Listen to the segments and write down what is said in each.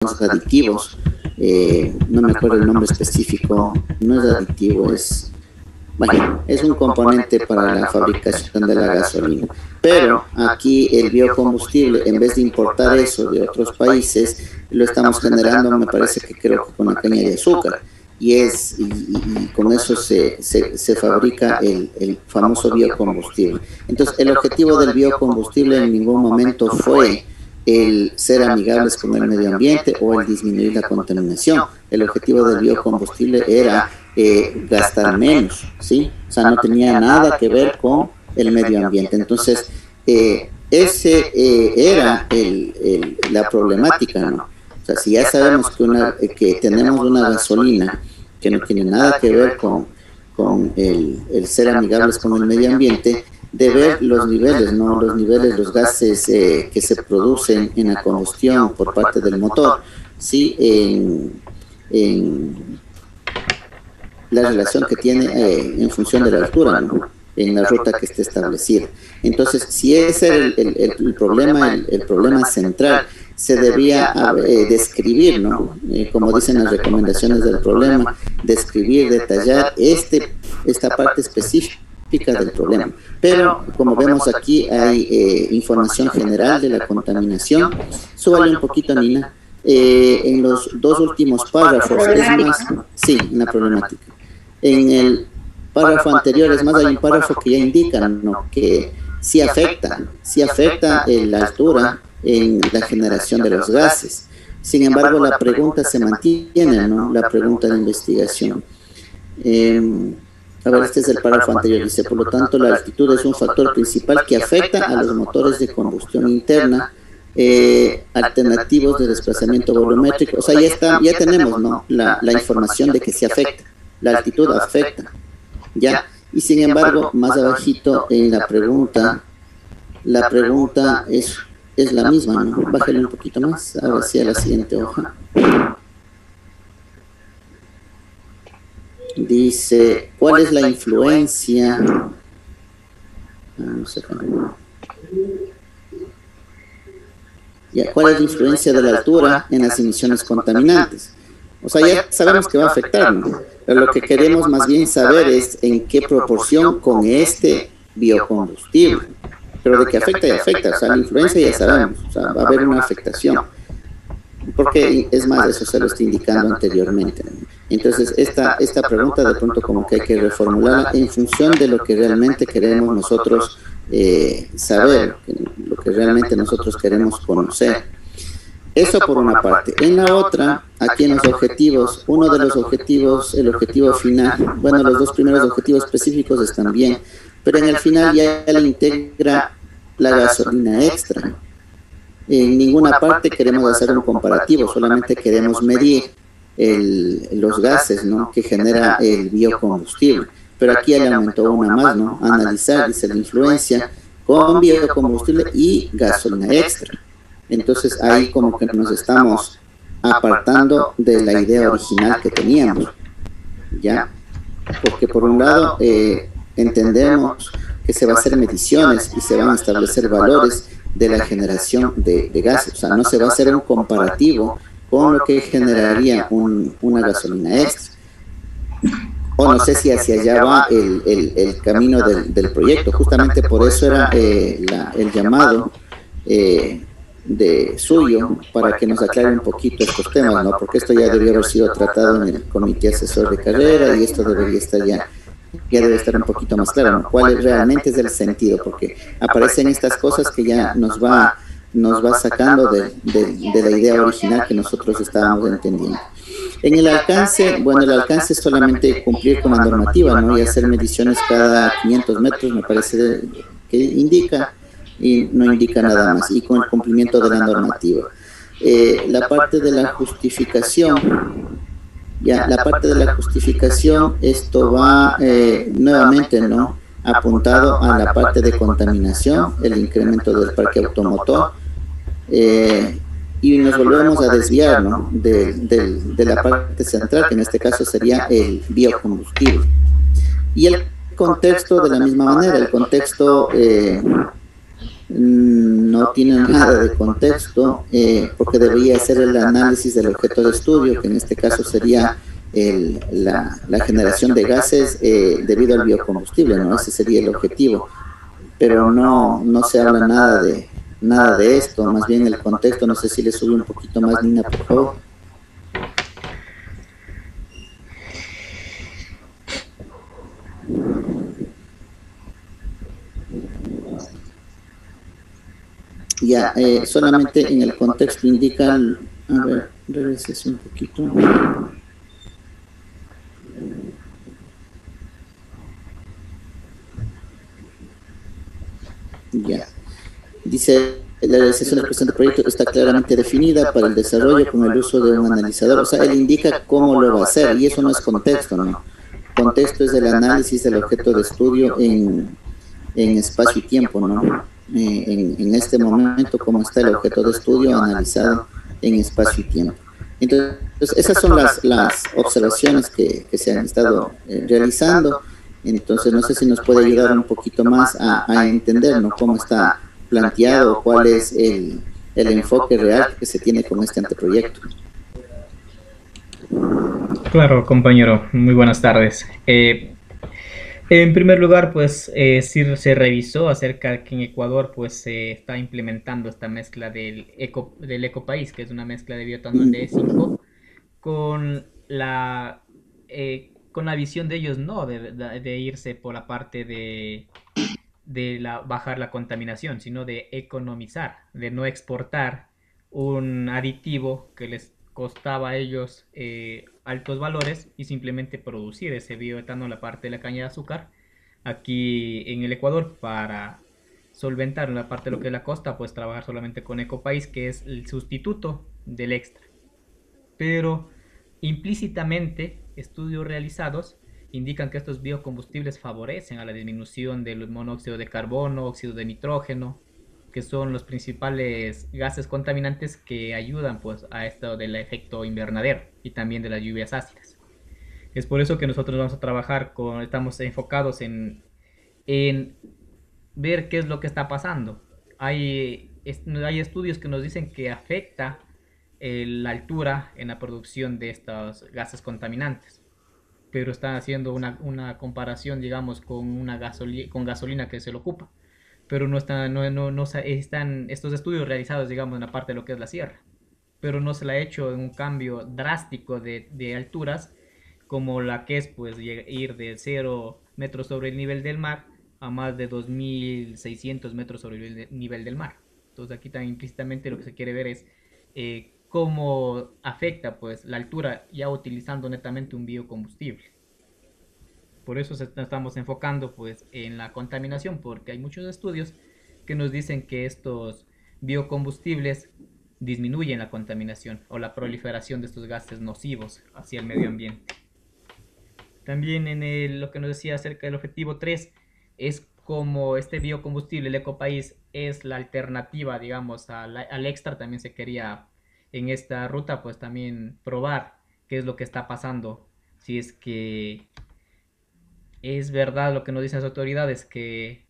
aditivos, no me acuerdo el nombre específico, no es aditivo, bueno, es un componente para la fabricación de la gasolina. Pero aquí el biocombustible, en vez de importar eso de otros países, lo estamos generando, me parece que creo que con la caña de azúcar. Y con eso se fabrica el famoso biocombustible. Entonces, el objetivo del biocombustible en ningún momento fue el ser amigables con el medio ambiente o el disminuir la contaminación. El objetivo del biocombustible era gastar menos, ¿sí? O sea, no tenía nada que ver con el medio ambiente. Entonces, ese era la problemática, ¿no? O sea, si ya sabemos que tenemos una gasolina que no tiene nada que ver con el ser amigables con el medio ambiente, de ver los niveles, ¿no? Los gases que se producen en la combustión por parte del motor, ¿sí? En la relación que tiene en función de la altura, ¿no? En la ruta que esté establecida. Entonces, si ese es el problema central, se debía describir, ¿no? Como dicen las recomendaciones del problema, describir, detallar esta parte específica del problema. Pero, como vemos aquí, hay información general de la contaminación. Súbale un poquito, Nina. En los dos últimos párrafos, es más, sí, en la problemática. En el párrafo anterior, es más, hay un párrafo que ya indica, ¿no? Que sí afecta la altura en la generación de los gases. Sin embargo, la pregunta se mantiene, ¿no? La pregunta de investigación. A ver, este es el párrafo anterior. Dice, por lo tanto, la altitud es un factor principal que afecta a los motores de combustión interna alternativos de desplazamiento volumétrico. O sea, ya tenemos, ¿no? La información de que sí afecta. La altitud afecta, ¿ya? Y sin embargo, más abajito en la pregunta es la misma, ¿no? Bájale un poquito más, ahora sí a la siguiente hoja. Dice, ¿cuál es la influencia? No sé. Ya, ¿cuál es la influencia de la altura en las emisiones contaminantes? O sea, ya sabemos que va a afectar, ¿no? Pero lo que queremos más bien saber es en qué proporción con este biocombustible. Pero de que afecta, ya afecta. O sea, la influencia ya sabemos. O sea, va a haber una afectación. Porque, es más, eso se lo estoy indicando anteriormente, ¿no? Entonces, esta pregunta de pronto como que hay que reformularla en función de lo que realmente queremos nosotros saber, lo que realmente nosotros queremos conocer. Eso por una parte. En la otra, aquí en los objetivos, uno de los objetivos, el objetivo final, bueno, los dos primeros objetivos específicos están bien, pero en el final ya le integra la gasolina extra. En ninguna parte queremos hacer un comparativo, solamente queremos medir los gases, ¿no? Que genera el biocombustible. Pero aquí ya le aumentó una más, ¿no? Analizar, dice la influencia con biocombustible y gasolina extra. Entonces ahí como que nos estamos apartando de la idea original que teníamos, ¿ya? Porque por un lado entendemos que se va a hacer mediciones y se van a establecer valores de la generación de gases, o sea, no se va a hacer un comparativo con lo que generaría una gasolina extra. O no sé si hacia allá va el camino del proyecto. Justamente por eso era el llamado de suyo para que nos aclare un poquito estos temas, ¿no? Porque esto ya debió haber sido tratado en el comité asesor de carrera y esto debería estar ya debe estar un poquito más claro, ¿no? ¿Cuál realmente es el sentido? Porque aparecen estas cosas que ya nos va sacando de la idea original que nosotros estábamos entendiendo. En el alcance, bueno, el alcance es solamente cumplir con la normativa, ¿no? Y hacer mediciones cada 500 metros, me parece que indica, y no indica nada más, y con el cumplimiento de la normativa. La parte de la justificación, esto va nuevamente, ¿no? Apuntado a la parte de contaminación, el incremento del parque automotor, y nos volvemos a desviar, ¿no? de la parte central, que en este caso sería el biocombustible. Y el contexto de la misma manera, el contexto no tiene nada de contexto, porque debería ser el análisis del objeto de estudio, que en este caso sería la generación de gases debido al biocombustible, ¿no? Ese sería el objetivo, pero no se habla nada de esto, más bien el contexto. No sé si le sube un poquito más, Nina, por favor. Ya, solamente en el contexto indica, a ver, regreses un poquito. Ya. Dice, la realización del presente proyecto está claramente definida para el desarrollo con el uso de un analizador. O sea, él indica cómo lo va a hacer, y eso no es contexto, ¿no? Contexto es el análisis del objeto de estudio en espacio y tiempo, ¿no? En este momento, cómo está el objeto de estudio analizado en espacio y tiempo. Entonces, esas son las observaciones que se han estado realizando. Entonces, no sé si nos puede ayudar un poquito más a entender, ¿no?, cómo está planteado, cuál es el enfoque real que se tiene con este anteproyecto. Claro, compañero, muy buenas tardes. En primer lugar, pues sí se revisó acerca de que en Ecuador pues se está implementando esta mezcla del ecopaís, que es una mezcla de bioetanol de E5 con con la visión de ellos no de irse por la parte de bajar la contaminación, sino de economizar, de no exportar un aditivo que les costaba a ellos altos valores y simplemente producir ese bioetanol, la parte de la caña de azúcar, aquí en el Ecuador para solventar la parte de lo que es la costa, pues trabajar solamente con Ecopaís, que es el sustituto del extra. Pero implícitamente, estudios realizados indican que estos biocombustibles favorecen a la disminución del monóxido de carbono, óxido de nitrógeno, que son los principales gases contaminantes que ayudan pues a esto del efecto invernadero y también de las lluvias ácidas. Es por eso que nosotros vamos a trabajar estamos enfocados en ver qué es lo que está pasando. Hay estudios que nos dicen que afecta la altura en la producción de estos gases contaminantes, pero están haciendo una comparación, digamos, con gasolina que se lo ocupa, pero no están estos estudios realizados, digamos, en la parte de lo que es la sierra, pero no se le ha hecho un cambio drástico de alturas como la que es pues ir de 0 metros sobre el nivel del mar a más de 2.600 metros sobre el nivel del mar. Entonces aquí también implícitamente lo que se quiere ver es cómo afecta pues la altura ya utilizando netamente un biocombustible. Por eso estamos enfocando pues en la contaminación, porque hay muchos estudios que nos dicen que estos biocombustibles disminuyen la contaminación o la proliferación de estos gases nocivos hacia el medio ambiente. También lo que nos decía acerca del objetivo 3 es como este biocombustible, el ecopaís, es la alternativa, digamos, al extra. También se quería en esta ruta pues también probar qué es lo que está pasando, si es que es verdad lo que nos dicen las autoridades, que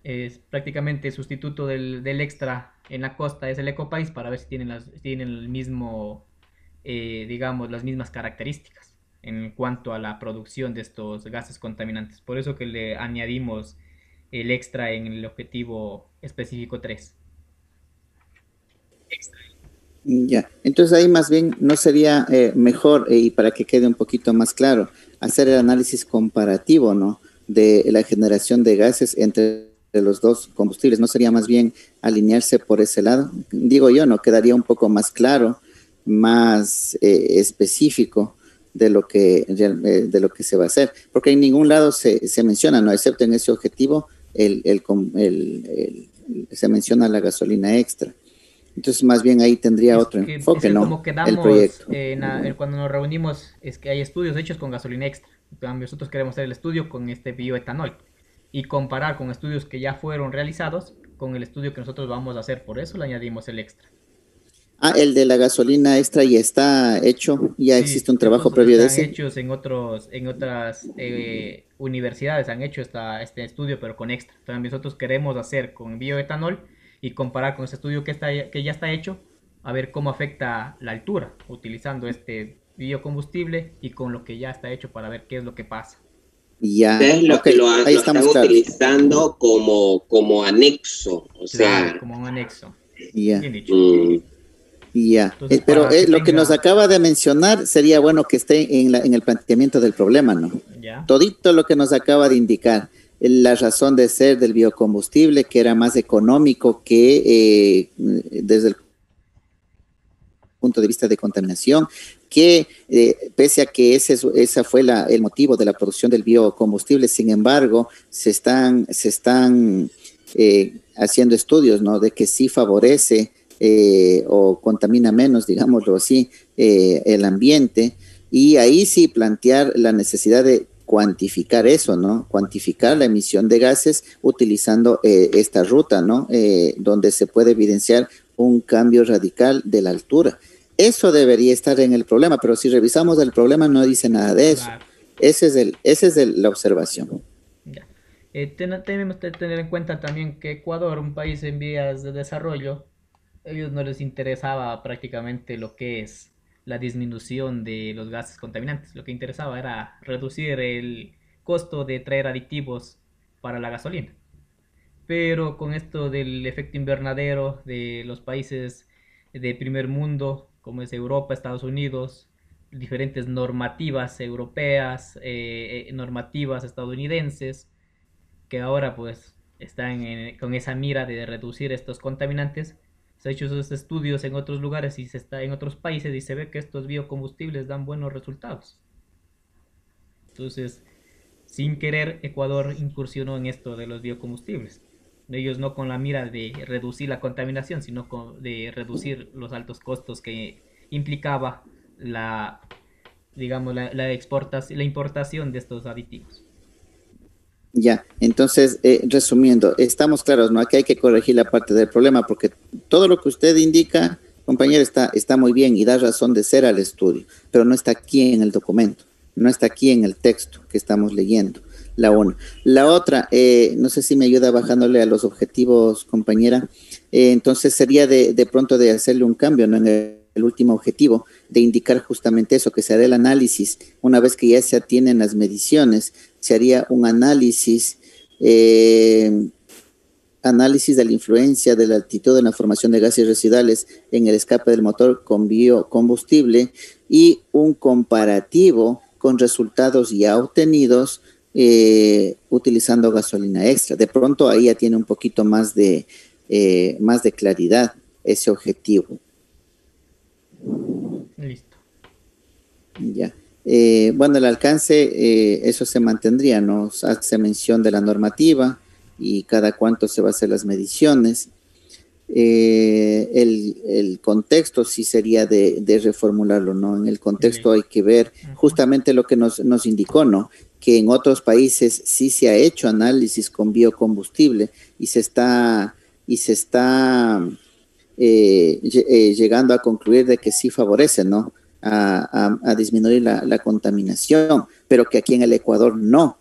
es prácticamente el sustituto del extra en la costa es el ecopaís, para ver si tienen el mismo, digamos, las mismas características en cuanto a la producción de estos gases contaminantes. Por eso que le añadimos el extra en el objetivo específico 3. Ya, entonces ahí más bien no sería mejor, y para que quede un poquito más claro, hacer el análisis comparativo, ¿no?, de la generación de gases entre los dos combustibles. ¿No sería más bien alinearse por ese lado? Digo yo, ¿no? Quedaría un poco más claro, más específico de lo que se va a hacer, porque en ningún lado se menciona, ¿no?, excepto en ese objetivo, se menciona la gasolina extra. Entonces, más bien ahí tendría otro Es enfoque, que ¿no?, como el quedamos proyecto. cuando nos reunimos, es que hay estudios hechos con gasolina extra. Nosotros queremos hacer el estudio con este bioetanol y comparar con estudios que ya fueron realizados con el estudio que nosotros vamos a hacer. Por eso le añadimos el extra. Ah, el de la gasolina extra ya está hecho, ya Sí, existe un trabajo estos previo de están ese. hechos en otras universidades, han hecho este estudio, pero con extra. Entonces nosotros queremos hacer con bioetanol y comparar con ese estudio que ya está hecho, a ver cómo afecta la altura, utilizando este biocombustible y con lo que ya está hecho para ver qué es lo que pasa. Ya, Ustedes lo, ok, ahí lo están estamos claros. utilizando como anexo, o Claro, sea, como un anexo. Ya. Bien dicho. mm, Ya, Entonces, pero para que lo que nos tenga, acaba de mencionar sería bueno que esté en el planteamiento del problema, ¿no? ya, Todito lo que nos acaba de indicar, la razón de ser del biocombustible, que era más económico que desde el punto de vista de contaminación, que pese a que esa fue el motivo de la producción del biocombustible, sin embargo, se están haciendo estudios, ¿no? De que sí favorece o contamina menos, digámoslo así, el ambiente, y ahí sí plantear la necesidad de cuantificar eso, ¿no? Cuantificar la claro. emisión de gases utilizando esta ruta, ¿no? Donde se puede evidenciar un cambio radical de la altura. Eso debería estar en el problema, pero si revisamos el problema no dice nada de eso. Claro. La observación. Ya. Tenemos que tener en cuenta también que Ecuador, un país en vías de desarrollo, a ellos no les interesaba prácticamente lo que es la disminución de los gases contaminantes. Lo que interesaba era reducir el costo de traer aditivos para la gasolina. Pero con esto del efecto invernadero de los países de primer mundo, como es Europa, Estados Unidos, diferentes normativas europeas, normativas estadounidenses, que ahora pues están con esa mira de reducir estos contaminantes. Se han hecho esos estudios en otros lugares y se está en otros países y se ve que estos biocombustibles dan buenos resultados. Entonces, sin querer, Ecuador incursionó en esto de los biocombustibles. Ellos no con la mira de reducir la contaminación, sino de reducir los altos costos que implicaba la, digamos, la importación de estos aditivos. Ya, entonces, resumiendo, estamos claros, ¿no? Aquí hay que corregir la parte del problema, porque todo lo que usted indica, compañero, está muy bien y da razón de ser al estudio, pero no está aquí en el documento, no está aquí en el texto que estamos leyendo, la una. La otra, no sé si me ayuda bajándole a los objetivos, compañera, entonces sería de pronto de hacerle un cambio, ¿no? En el último objetivo, de indicar justamente eso, que se hará el análisis, una vez que ya se atienen las mediciones, se haría un análisis de la influencia de la altitud en la formación de gases residuales en el escape del motor con biocombustible y un comparativo con resultados ya obtenidos utilizando gasolina extra. De pronto ahí ya tiene un poquito más de claridad ese objetivo. Listo. Ya. Bueno, el alcance, eso se mantendría, ¿no? Hace mención de la normativa y cada cuánto se va a hacer las mediciones. El contexto sí sería de reformularlo, ¿no? En el contexto hay Listo. que ver Ujú. justamente lo que nos indicó, ¿no? Que en otros países sí se ha hecho análisis con biocombustible y se está llegando a concluir de que sí favorece, ¿no? A disminuir la contaminación, pero que aquí en el Ecuador no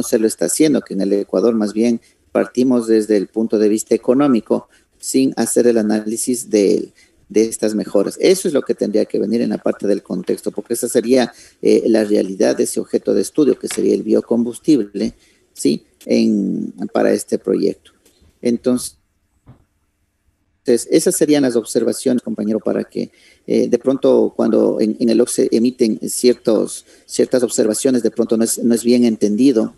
se lo está haciendo, que en el Ecuador más bien partimos desde el punto de vista económico sin hacer el análisis de estas mejoras. Eso es lo que tendría que venir en la parte del contexto, porque esa sería la realidad de ese objeto de estudio, que sería el biocombustible, ¿sí? Para este proyecto. Entonces, esas serían las observaciones, compañero, para que de pronto cuando en el OC se emiten ciertas observaciones, de pronto no es bien entendido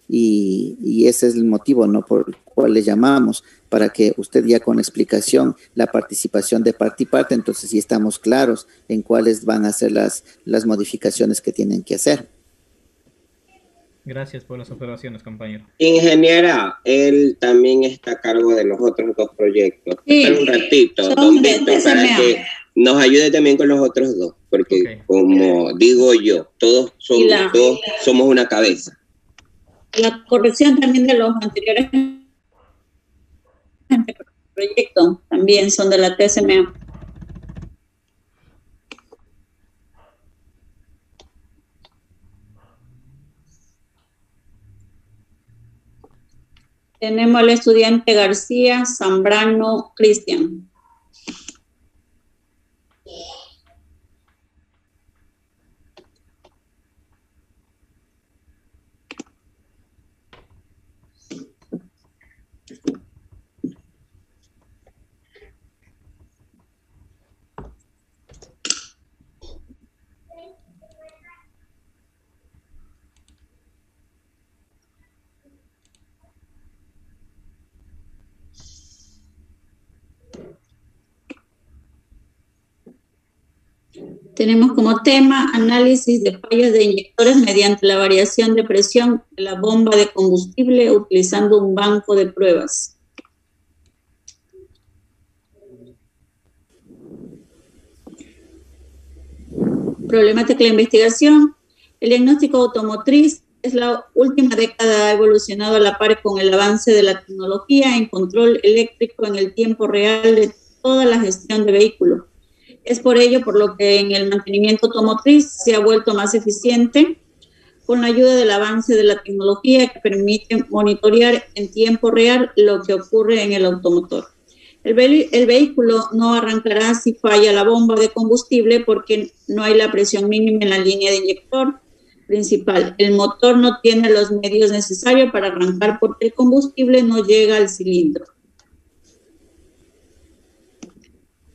y ese es el motivo, ¿no? Por el cual le llamamos, para que usted ya con explicación, la participación de parte y parte, entonces sí estamos claros en cuáles van a ser las modificaciones que tienen que hacer. Gracias por las observaciones, compañero. ingeniera, él también está a cargo de los otros dos proyectos. Sí, Espera un ratito, don son de Víctor, para TCMA. que nos ayude también con los otros dos, porque Ok. como digo yo, todos somos una cabeza. La corrección también de los anteriores proyectos también son de la TSMA. Tenemos al estudiante García Zambrano Cristian. Tenemos como tema análisis de fallos de inyectores mediante la variación de presión de la bomba de combustible utilizando un banco de pruebas. Problemática de la investigación. El diagnóstico automotriz es la última década ha evolucionado a la par con el avance de la tecnología en control eléctrico en el tiempo real de toda la gestión de vehículos. Es por ello por lo que en el mantenimiento automotriz se ha vuelto más eficiente con la ayuda del avance de la tecnología que permite monitorear en tiempo real lo que ocurre en el automotor. El vehículo no arrancará si falla la bomba de combustible porque no hay la presión mínima en la línea de inyector principal. El motor no tiene los medios necesarios para arrancar porque el combustible no llega al cilindro.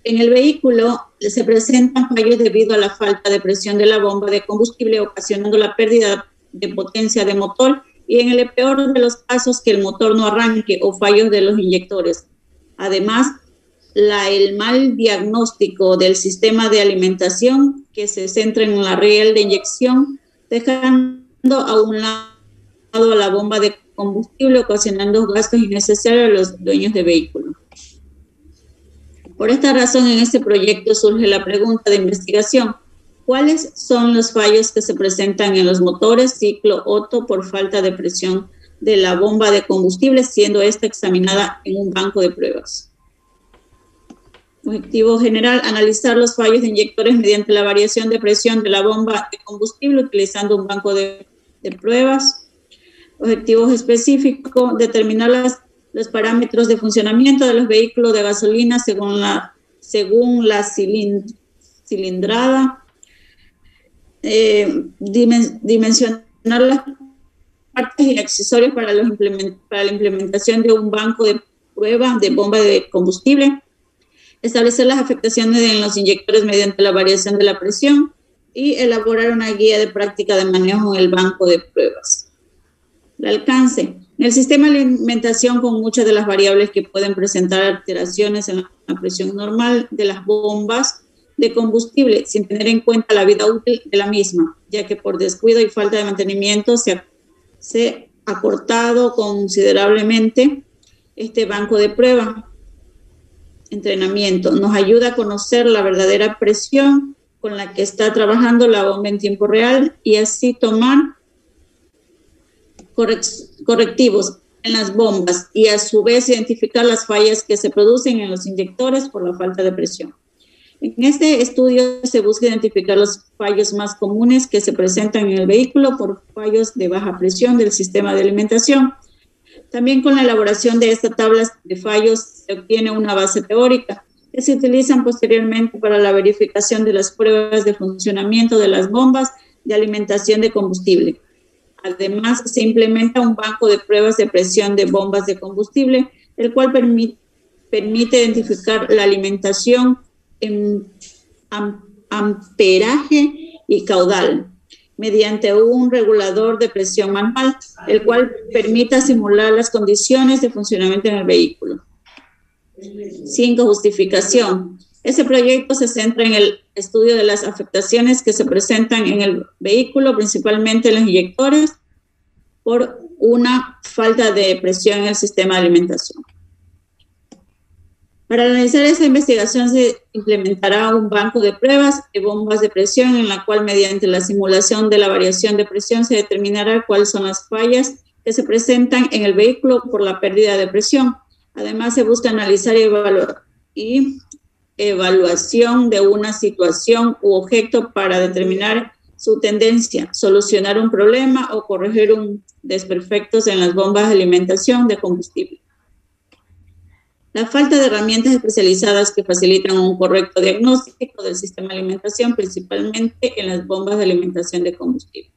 En el vehículo se presentan fallos debido a la falta de presión de la bomba de combustible, ocasionando la pérdida de potencia de motor y en el peor de los casos que el motor no arranque o fallos de los inyectores. Además, el mal diagnóstico del sistema de alimentación que se centra en la riel de inyección, dejando a un lado a la bomba de combustible, ocasionando gastos innecesarios a los dueños de vehículos. Por esta razón, en este proyecto surge la pregunta de investigación: ¿cuáles son los fallos que se presentan en los motores ciclo Otto por falta de presión de la bomba de combustible, siendo esta examinada en un banco de pruebas? Objetivo general: analizar los fallos de inyectores mediante la variación de presión de la bomba de combustible utilizando un banco de pruebas. Objetivos específicos: determinar los parámetros de funcionamiento de los vehículos de gasolina según la cilindrada, dimensionar las partes y accesorios para la implementación de un banco de prueba de bomba de combustible, establecer las afectaciones en los inyectores mediante la variación de la presión y elaborar una guía de práctica de manejo en el banco de pruebas. El alcance. En el sistema de alimentación, con muchas de las variables que pueden presentar alteraciones en la presión normal de las bombas de combustible, sin tener en cuenta la vida útil de la misma, ya que por descuido y falta de mantenimiento se ha cortado considerablemente este banco de prueba. Entrenamiento. Nos ayuda a conocer la verdadera presión con la que está trabajando la bomba en tiempo real y así tomar correctivos en las bombas y a su vez identificar las fallas que se producen en los inyectores por la falta de presión. En este estudio se busca identificar los fallos más comunes que se presentan en el vehículo por fallos de baja presión del sistema de alimentación. También con la elaboración de estas tablas de fallos se obtiene una base teórica que se utilizan posteriormente para la verificación de las pruebas de funcionamiento de las bombas de alimentación de combustible. Además, se implementa un banco de pruebas de presión de bombas de combustible, el cual permite identificar la alimentación en amperaje y caudal mediante un regulador de presión manual, el cual permita simular las condiciones de funcionamiento en el vehículo. 5. Justificación. Este proyecto se centra en el estudio de las afectaciones que se presentan en el vehículo, principalmente en los inyectores, por una falta de presión en el sistema de alimentación. Para analizar esta investigación se implementará un banco de pruebas de bombas de presión en la cual mediante la simulación de la variación de presión se determinará cuáles son las fallas que se presentan en el vehículo por la pérdida de presión. Además se busca analizar y evaluación de una situación u objeto para determinar su tendencia, solucionar un problema o corregir un desperfectos en las bombas de alimentación de combustible. La falta de herramientas especializadas que facilitan un correcto diagnóstico del sistema de alimentación, principalmente en las bombas de alimentación de combustible.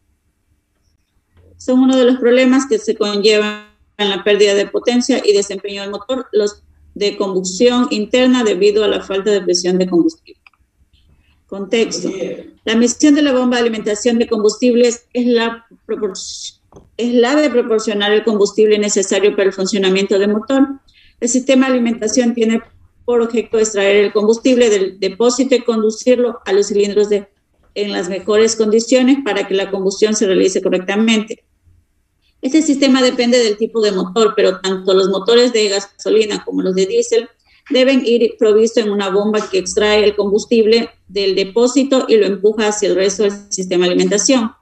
Son uno de los problemas que se conllevan en la pérdida de potencia y desempeño del motor, los de combustión interna debido a la falta de presión de combustible. Contexto. La misión de la bomba de alimentación de combustibles es la de proporcionar el combustible necesario para el funcionamiento del motor. El sistema de alimentación tiene por objeto extraer el combustible del depósito y conducirlo a los cilindros en las mejores condiciones para que la combustión se realice correctamente. Este sistema depende del tipo de motor, pero tanto los motores de gasolina como los de diésel deben ir provistos en una bomba que extrae el combustible del depósito y lo empuja hacia el resto del sistema de alimentación.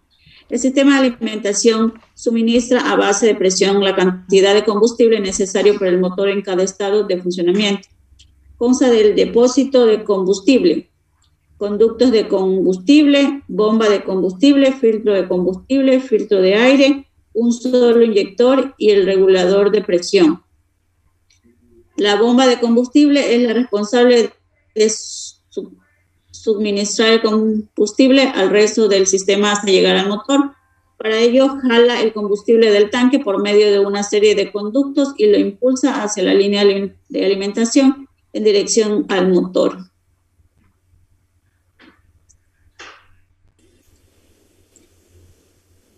El sistema de alimentación suministra a base de presión la cantidad de combustible necesario para el motor en cada estado de funcionamiento. Consta del depósito de combustible, conductos de combustible, bomba de combustible, filtro de aire, un solo inyector y el regulador de presión. La bomba de combustible es la responsable de suministrar el combustible al resto del sistema hasta llegar al motor. Para ello, jala el combustible del tanque por medio de una serie de conductos y lo impulsa hacia la línea de alimentación en dirección al motor.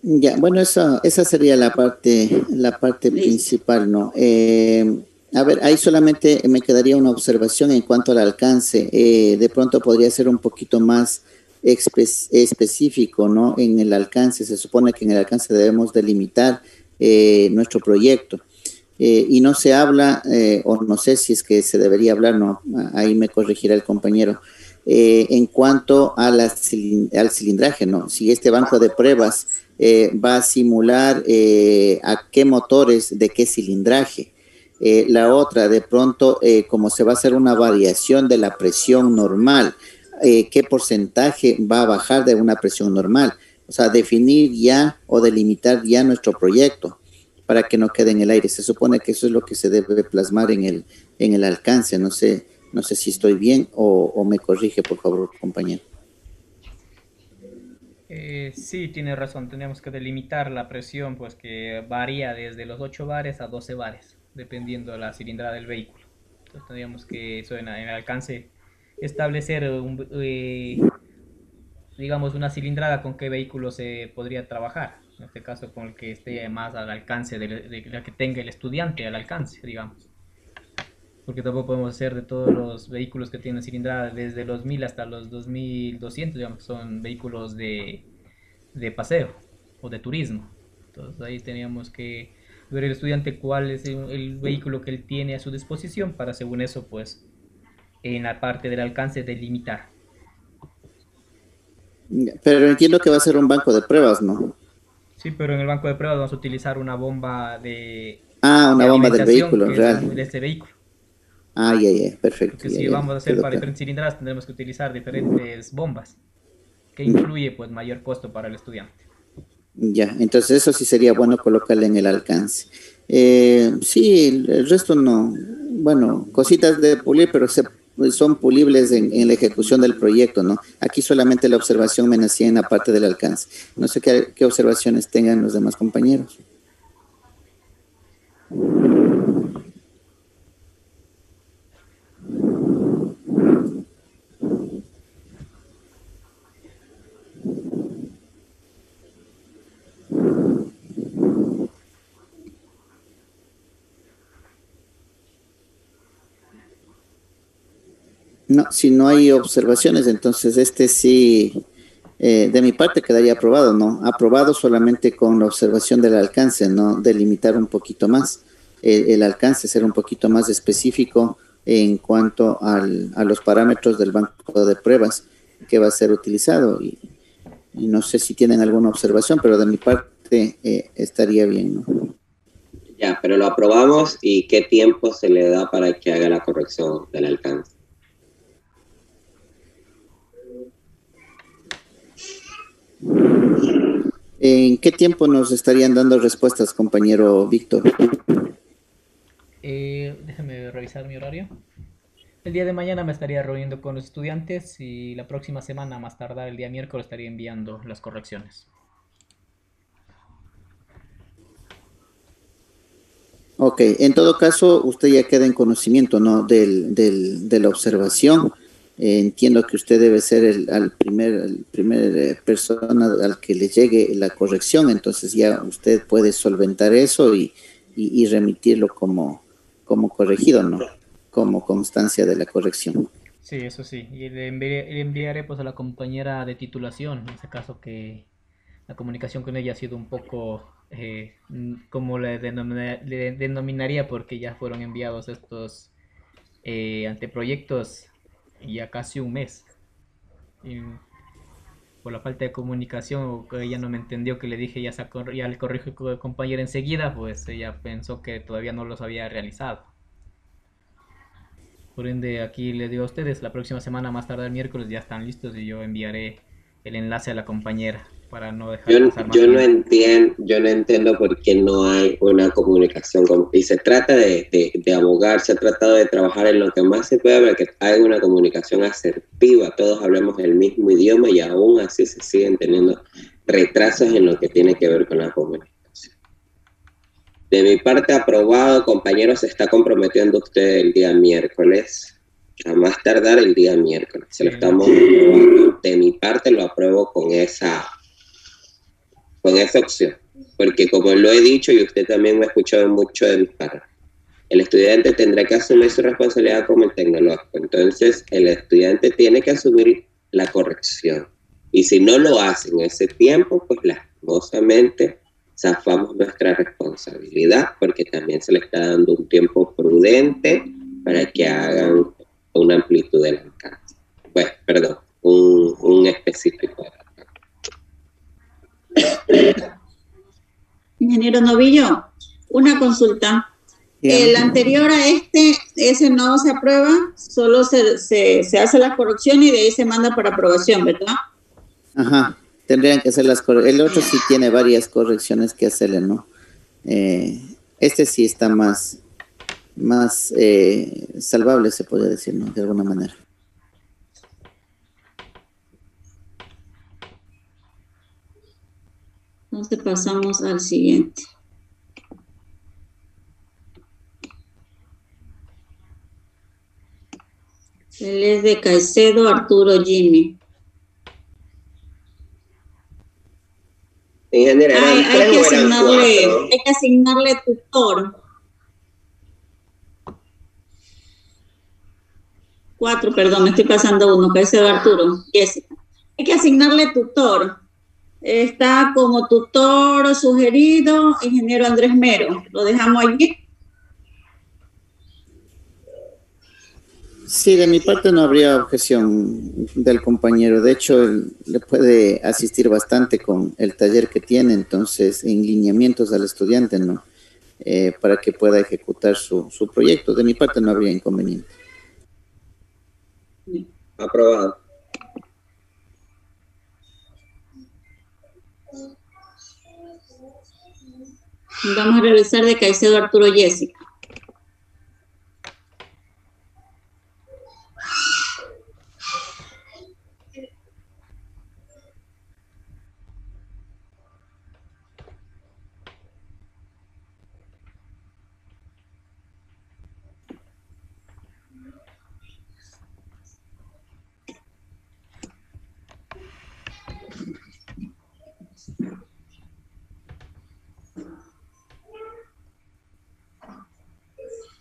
Ya, bueno, esa sería la parte principal, ¿no? A ver, ahí solamente me quedaría una observación en cuanto al alcance. De pronto podría ser un poquito más específico, ¿no? En el alcance, se supone que en el alcance debemos delimitar nuestro proyecto. Y no se habla, o no sé si es que se debería hablar, no, ahí me corregirá el compañero, en cuanto a al cilindraje, ¿no? Si este banco de pruebas va a simular a qué motores, de qué cilindraje. La otra, de pronto, como se va a hacer una variación de la presión normal, qué porcentaje va a bajar de una presión normal. O sea, definir ya o delimitar ya nuestro proyecto para que no quede en el aire. Se supone que eso es lo que se debe plasmar en el alcance. No sé si estoy bien o me corrige, por favor, compañero. Sí, tiene razón. Tenemos que delimitar la presión, pues que varía desde los 8 bares a 12 bares, dependiendo de la cilindrada del vehículo. Entonces tendríamos que, eso en el alcance, establecer digamos, una cilindrada con qué vehículo se podría trabajar. En este caso, con el que esté más al alcance de la que tenga el estudiante al alcance, digamos. Porque tampoco podemos hacer de todos los vehículos que tienen cilindrada desde los 1000 hasta los 2200, digamos, que son vehículos de paseo o de turismo. Entonces ahí teníamos que ver el estudiante cuál es el vehículo que él tiene a su disposición para, según eso, pues en la parte del alcance delimitar. Pero entiendo que va a ser un banco de pruebas, ¿no? Sí, pero en el banco de pruebas vamos a utilizar una bomba de una bomba del vehículo real. De este vehículo. Ya, perfecto. Porque si vamos a hacer para diferentes cilindradas, tendremos que utilizar diferentes bombas, que incluye pues mayor costo para el estudiante. Ya, entonces eso sí sería bueno colocarle en el alcance. Sí, el resto no. Bueno, cositas de pulir, pero son pulibles en la ejecución del proyecto, ¿no? Aquí solamente la observación me nacía en la parte del alcance. No sé qué observaciones tengan los demás compañeros. No, si no hay observaciones, entonces sí, de mi parte quedaría aprobado, ¿no? Aprobado solamente con la observación del alcance, ¿no? Delimitar un poquito más el alcance, ser un poquito más específico en cuanto a los parámetros del banco de pruebas que va a ser utilizado. Y no sé si tienen alguna observación, pero de mi parte estaría bien, ¿no? Ya, pero lo aprobamos, ¿y qué tiempo se le da para que haga la corrección del alcance? ¿En qué tiempo nos estarían dando respuestas, compañero Víctor? Déjame revisar mi horario. El día de mañana me estaría reuniendo con los estudiantes y la próxima semana, más tardar el día miércoles, estaría enviando las correcciones. Ok, en todo caso, usted ya queda en conocimiento, ¿no? De la observación. Entiendo que usted debe ser el primer persona al que le llegue la corrección, entonces ya usted puede solventar eso y remitirlo como corregido, ¿no? Como constancia de la corrección. Sí, eso sí. Y le enviaré pues a la compañera de titulación, en ese caso que la comunicación con ella ha sido un poco, como le denominaría, porque ya fueron enviados estos anteproyectos ya casi un mes. Y por la falta de comunicación, o que ella no me entendió que le dije ya le corrijo el compañero enseguida, pues ella pensó que todavía no los había realizado. Por ende, aquí le digo a ustedes, la próxima semana, más tarde el miércoles, ya están listos y yo enviaré el enlace a la compañera para no dejar pasar más tiempo. Yo no entiendo por qué no hay una comunicación. Y se trata de abogar, se ha tratado de trabajar en lo que más se puede para que haya una comunicación asertiva, todos hablemos el mismo idioma y aún así se siguen teniendo retrasos en lo que tiene que ver con la comunicación. De mi parte, aprobado, compañero, se está comprometiendo usted el día miércoles, a más tardar el día miércoles. Se lo estamos aprobando. De mi parte, lo apruebo con esa opción, porque como lo he dicho y usted también me ha escuchado mucho de mi parte, el estudiante tendrá que asumir su responsabilidad como el tecnológico. Entonces, el estudiante tiene que asumir la corrección. Y si no lo hace en ese tiempo, pues lastimosamente zafamos nuestra responsabilidad, porque también se le está dando un tiempo prudente para que hagan una amplitud del alcance. Bueno, perdón, un específico. Ingeniero Novillo, una consulta. El anterior a ese no se aprueba, solo se hace la corrección y de ahí se manda para aprobación, ¿verdad? Ajá, tendrían que hacer las correcciones. El otro sí tiene varias correcciones que hacerle, ¿no? Este sí está más salvable, se podría decir, ¿no? De alguna manera. Entonces pasamos al siguiente. Él es de Caicedo Arturo Jimmy. Ingeniero, hay que asignarle tutor. 4, perdón, me estoy pasando uno, Caicedo Arturo, Jessica. Hay que asignarle tutor. Está como tutor sugerido, ingeniero Andrés Mero. ¿Lo dejamos allí? Sí, de mi parte no habría objeción del compañero. De hecho, él le puede asistir bastante con el taller que tiene, entonces, en lineamientos al estudiante, ¿no? Para que pueda ejecutar su proyecto. De mi parte no habría inconveniente. Aprobado. Vamos a revisar de Caicedo Arturo Jessica.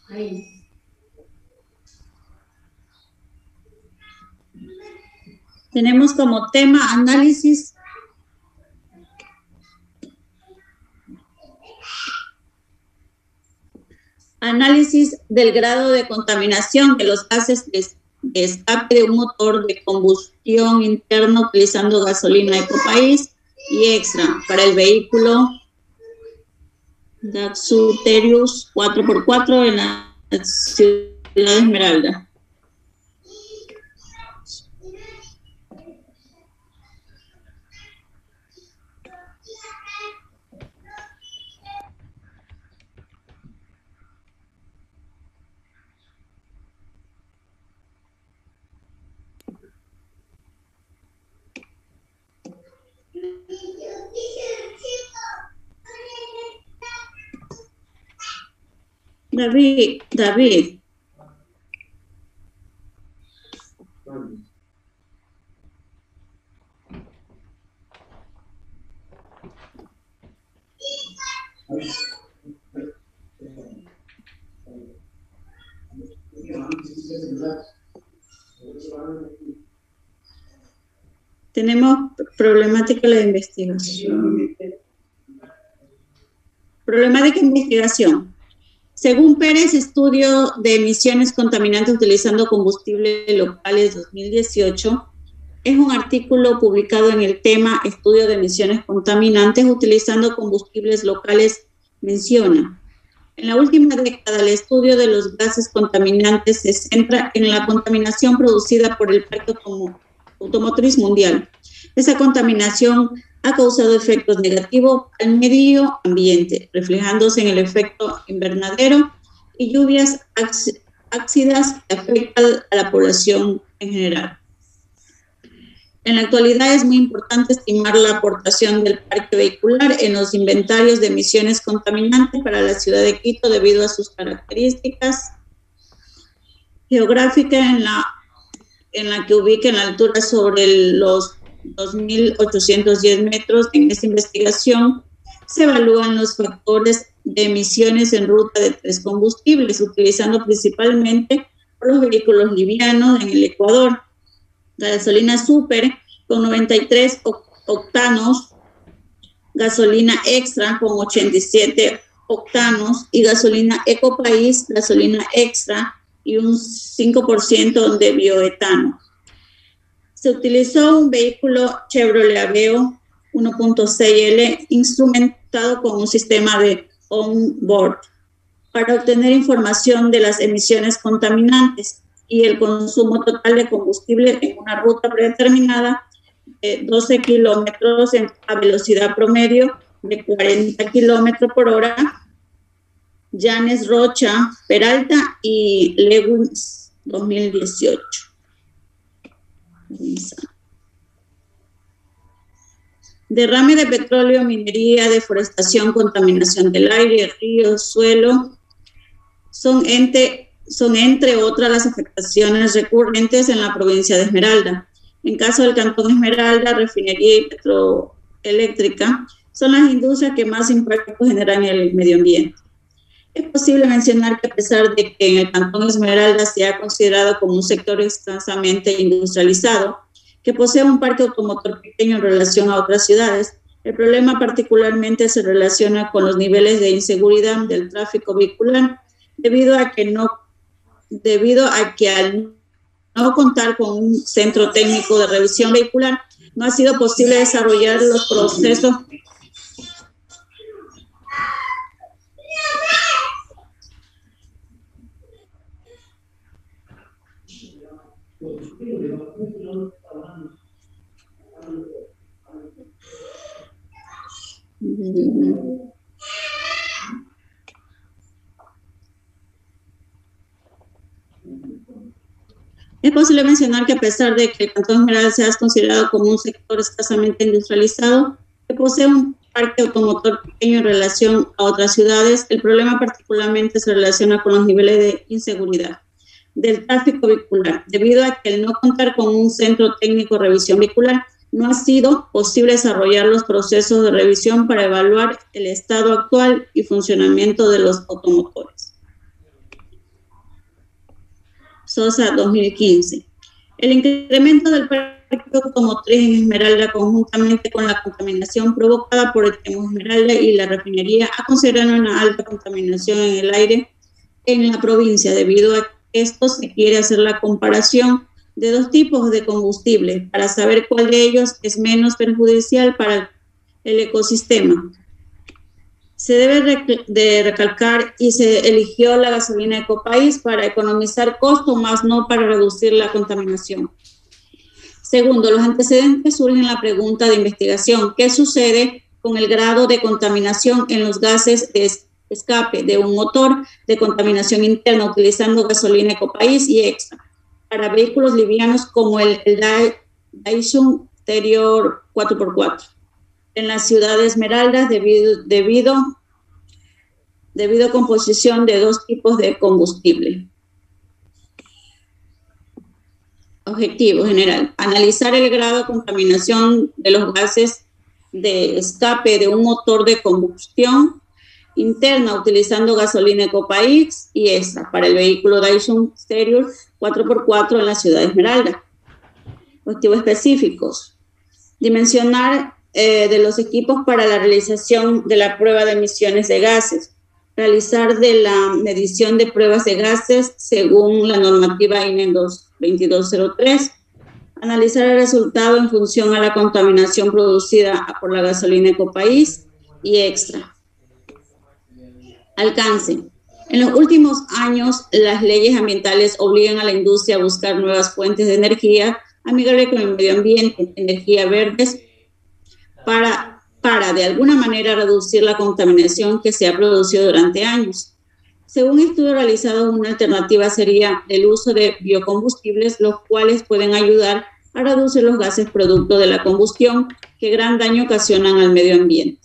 Ahí. Tenemos como tema análisis del grado de contaminación de los gases de escape de un motor de combustión interna utilizando gasolina Ecopaís y extra para el vehículo Datsun Terios 4x4 en la ciudad de Esmeralda. David. Tenemos problemática de investigación. Problemática de investigación. Según Pérez, estudio de emisiones contaminantes utilizando combustibles locales 2018, es un artículo publicado en el tema Estudio de emisiones contaminantes utilizando combustibles locales, menciona. En la última década, el estudio de los gases contaminantes se centra en la contaminación producida por el parque automotriz mundial. Esa contaminación ha causado efectos negativos al medio ambiente, reflejándose en el efecto invernadero y lluvias ácidas que afectan a la población en general. En la actualidad es muy importante estimar la aportación del parque vehicular en los inventarios de emisiones contaminantes para la ciudad de Quito debido a sus características geográficas en la que ubica en la altura sobre los 2.810 metros. En esta investigación se evalúan los factores de emisiones en ruta de 3 combustibles, utilizando principalmente por los vehículos livianos en el Ecuador. Gasolina Super con 93 octanos, gasolina Extra con 87 octanos y gasolina Ecopaís, gasolina Extra y un 5% de bioetano. Se utilizó un vehículo Chevrolet Aveo 1.6L instrumentado con un sistema de on-board para obtener información de las emisiones contaminantes y el consumo total de combustible en una ruta predeterminada de 12 kilómetros a velocidad promedio de 40 kilómetros por hora, Llanes, Rocha, Peralta y Lewis 2018. Derrame de petróleo, minería, deforestación, contaminación del aire, ríos, suelo, son entre otras las afectaciones recurrentes en la provincia de Esmeralda. En caso del Cantón Esmeralda, refinería y petroeléctrica son las industrias que más impacto generan en el medio ambiente. Es posible mencionar que a pesar de que en el Cantón Esmeralda se ha considerado como un sector extensamente industrializado, que posee un parque automotor pequeño en relación a otras ciudades, el problema particularmente se relaciona con los niveles de inseguridad del tráfico vehicular, debido a que al no contar con un centro técnico de revisión vehicular, no ha sido posible desarrollar los procesos Es posible mencionar que a pesar de que el Cantón Esmeralda sea considerado como un sector escasamente industrializado, que posee un parque automotor pequeño en relación a otras ciudades, el problema particularmente se relaciona con los niveles de inseguridad del tráfico vehicular, debido a que al no contar con un centro técnico de revisión vehicular, no ha sido posible desarrollar los procesos de revisión para evaluar el estado actual y funcionamiento de los automotores. Sosa 2015. El incremento del parque automotriz en Esmeralda conjuntamente con la contaminación provocada por el Temo Esmeralda y la refinería ha considerado una alta contaminación en el aire en la provincia. Debido a esto se quiere hacer la comparación de 2 tipos de combustible para saber cuál de ellos es menos perjudicial para el ecosistema. Se debe de recalcar y se eligió la gasolina Ecopaís para economizar costo, más no para reducir la contaminación. Segundo, los antecedentes surgen en la pregunta de investigación: ¿qué sucede con el grado de contaminación en los gases de escape de un motor de contaminación interna utilizando gasolina Ecopaís y Extra para vehículos livianos como el Datsun Terrier 4x4? En la ciudad de Esmeraldas, debido debido a composición de dos tipos de combustible. Objetivo general: analizar el grado de contaminación de los gases de escape de un motor de combustión interna utilizando gasolina Ecopaís y extra para el vehículo Dyson Exterior 4x4 en la ciudad de Esmeralda. Objetivos específicos: dimensionar de los equipos para la realización de la prueba de emisiones de gases, realizar de la medición de pruebas de gases según la normativa INE 2203, analizar el resultado en función a la contaminación producida por la gasolina Ecopaís y extra. Alcance: en los últimos años, las leyes ambientales obligan a la industria a buscar nuevas fuentes de energía amigables con el medio ambiente, energía verdes, para de alguna manera reducir la contaminación que se ha producido durante años. Según estudios realizados, una alternativa sería el uso de biocombustibles, los cuales pueden ayudar a reducir los gases producto de la combustión que gran daño ocasionan al medio ambiente.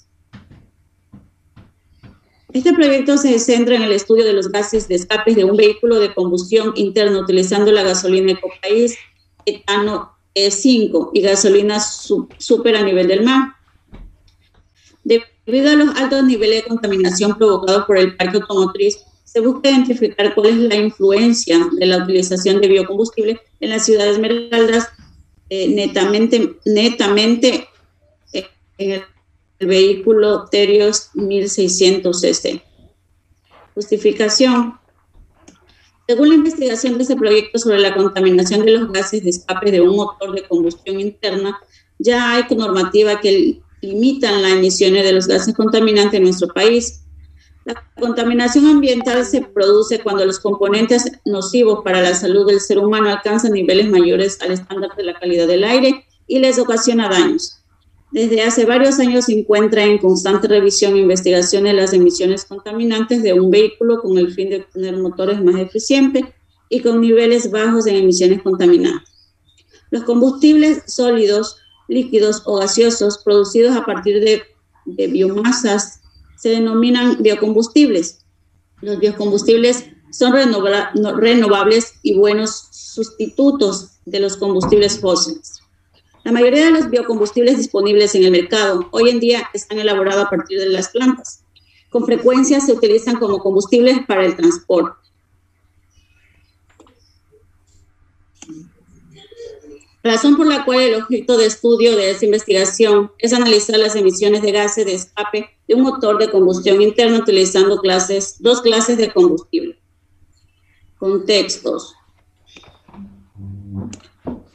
Este proyecto se centra en el estudio de los gases de escape de un vehículo de combustión interna utilizando la gasolina Ecopaís, etano E5 y gasolina super a nivel del mar. Debido a los altos niveles de contaminación provocados por el parque automotriz, se busca identificar cuál es la influencia de la utilización de biocombustible en la ciudad de Esmeraldas, netamente en el vehículo Terios 1600 cc. Justificación: según la investigación de este proyecto sobre la contaminación de los gases de escape de un motor de combustión interna, ya hay normativa que limitan las emisiones de los gases contaminantes en nuestro país. La contaminación ambiental se produce cuando los componentes nocivos para la salud del ser humano alcanzan niveles mayores al estándar de la calidad del aire y les ocasiona daños. Desde hace varios años se encuentra en constante revisión e investigación de las emisiones contaminantes de un vehículo con el fin de obtener motores más eficientes y con niveles bajos en emisiones contaminantes. Los combustibles sólidos, líquidos o gaseosos producidos a partir de biomasas se denominan biocombustibles. Los biocombustibles son renovables y buenos sustitutos de los combustibles fósiles. La mayoría de los biocombustibles disponibles en el mercado hoy en día están elaborados a partir de las plantas. Con frecuencia se utilizan como combustibles para el transporte. Razón por la cual el objeto de estudio de esta investigación es analizar las emisiones de gases de escape de un motor de combustión interna utilizando dos clases de combustible. Contextos.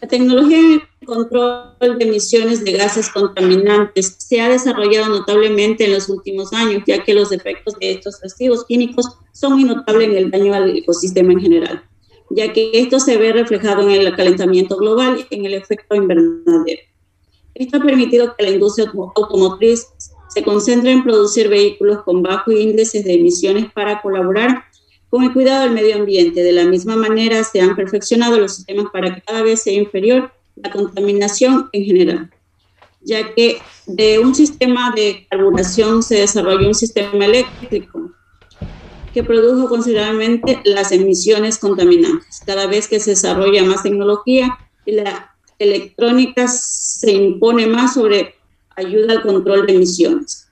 La tecnología en el control de emisiones de gases contaminantes se ha desarrollado notablemente en los últimos años, ya que los efectos de estos residuos químicos son muy notables en el daño al ecosistema en general, ya que esto se ve reflejado en el calentamiento global y en el efecto invernadero. Esto ha permitido que la industria automotriz se concentre en producir vehículos con bajos índices de emisiones para colaborar con el cuidado del medio ambiente. De la misma manera, se han perfeccionado los sistemas para que cada vez sea inferior la contaminación en general, ya que de un sistema de carburación se desarrolló un sistema eléctrico que produjo considerablemente las emisiones contaminantes. Cada vez que se desarrolla más tecnología y la electrónica se impone más sobre ayuda al control de emisiones.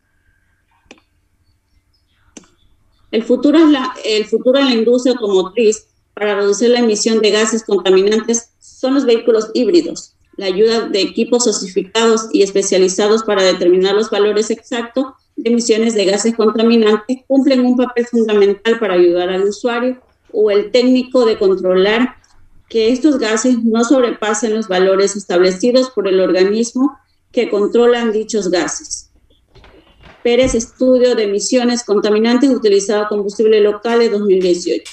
El futuro en la industria automotriz para reducir la emisión de gases contaminantes son los vehículos híbridos. La ayuda de equipos sofisticados y especializados para determinar los valores exactos de emisiones de gases contaminantes cumplen un papel fundamental para ayudar al usuario o el técnico de controlar que estos gases no sobrepasen los valores establecidos por el organismo que controlan dichos gases. Pérez, estudio de emisiones contaminantes utilizado combustible local de 2018.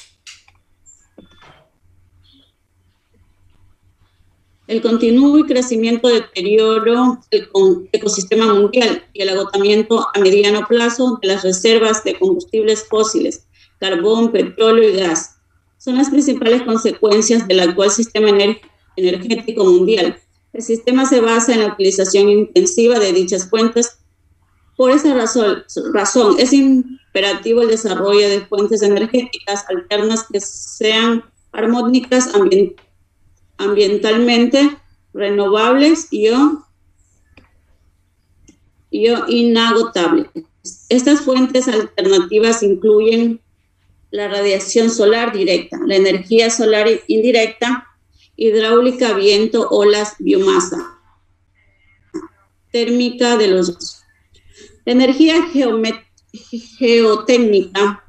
El continuo y crecimiento deterioro del ecosistema mundial y el agotamiento a mediano plazo de las reservas de combustibles fósiles, carbón, petróleo y gas, son las principales consecuencias del actual sistema energético mundial. El sistema se basa en la utilización intensiva de dichas fuentes Por esa razón es imperativo el desarrollo de fuentes energéticas alternas que sean armónicas ambientalmente, renovables y inagotables. Estas fuentes alternativas incluyen la radiación solar directa, la energía solar indirecta, hidráulica, viento, olas, biomasa, térmica de los dos. La energía geotécnica,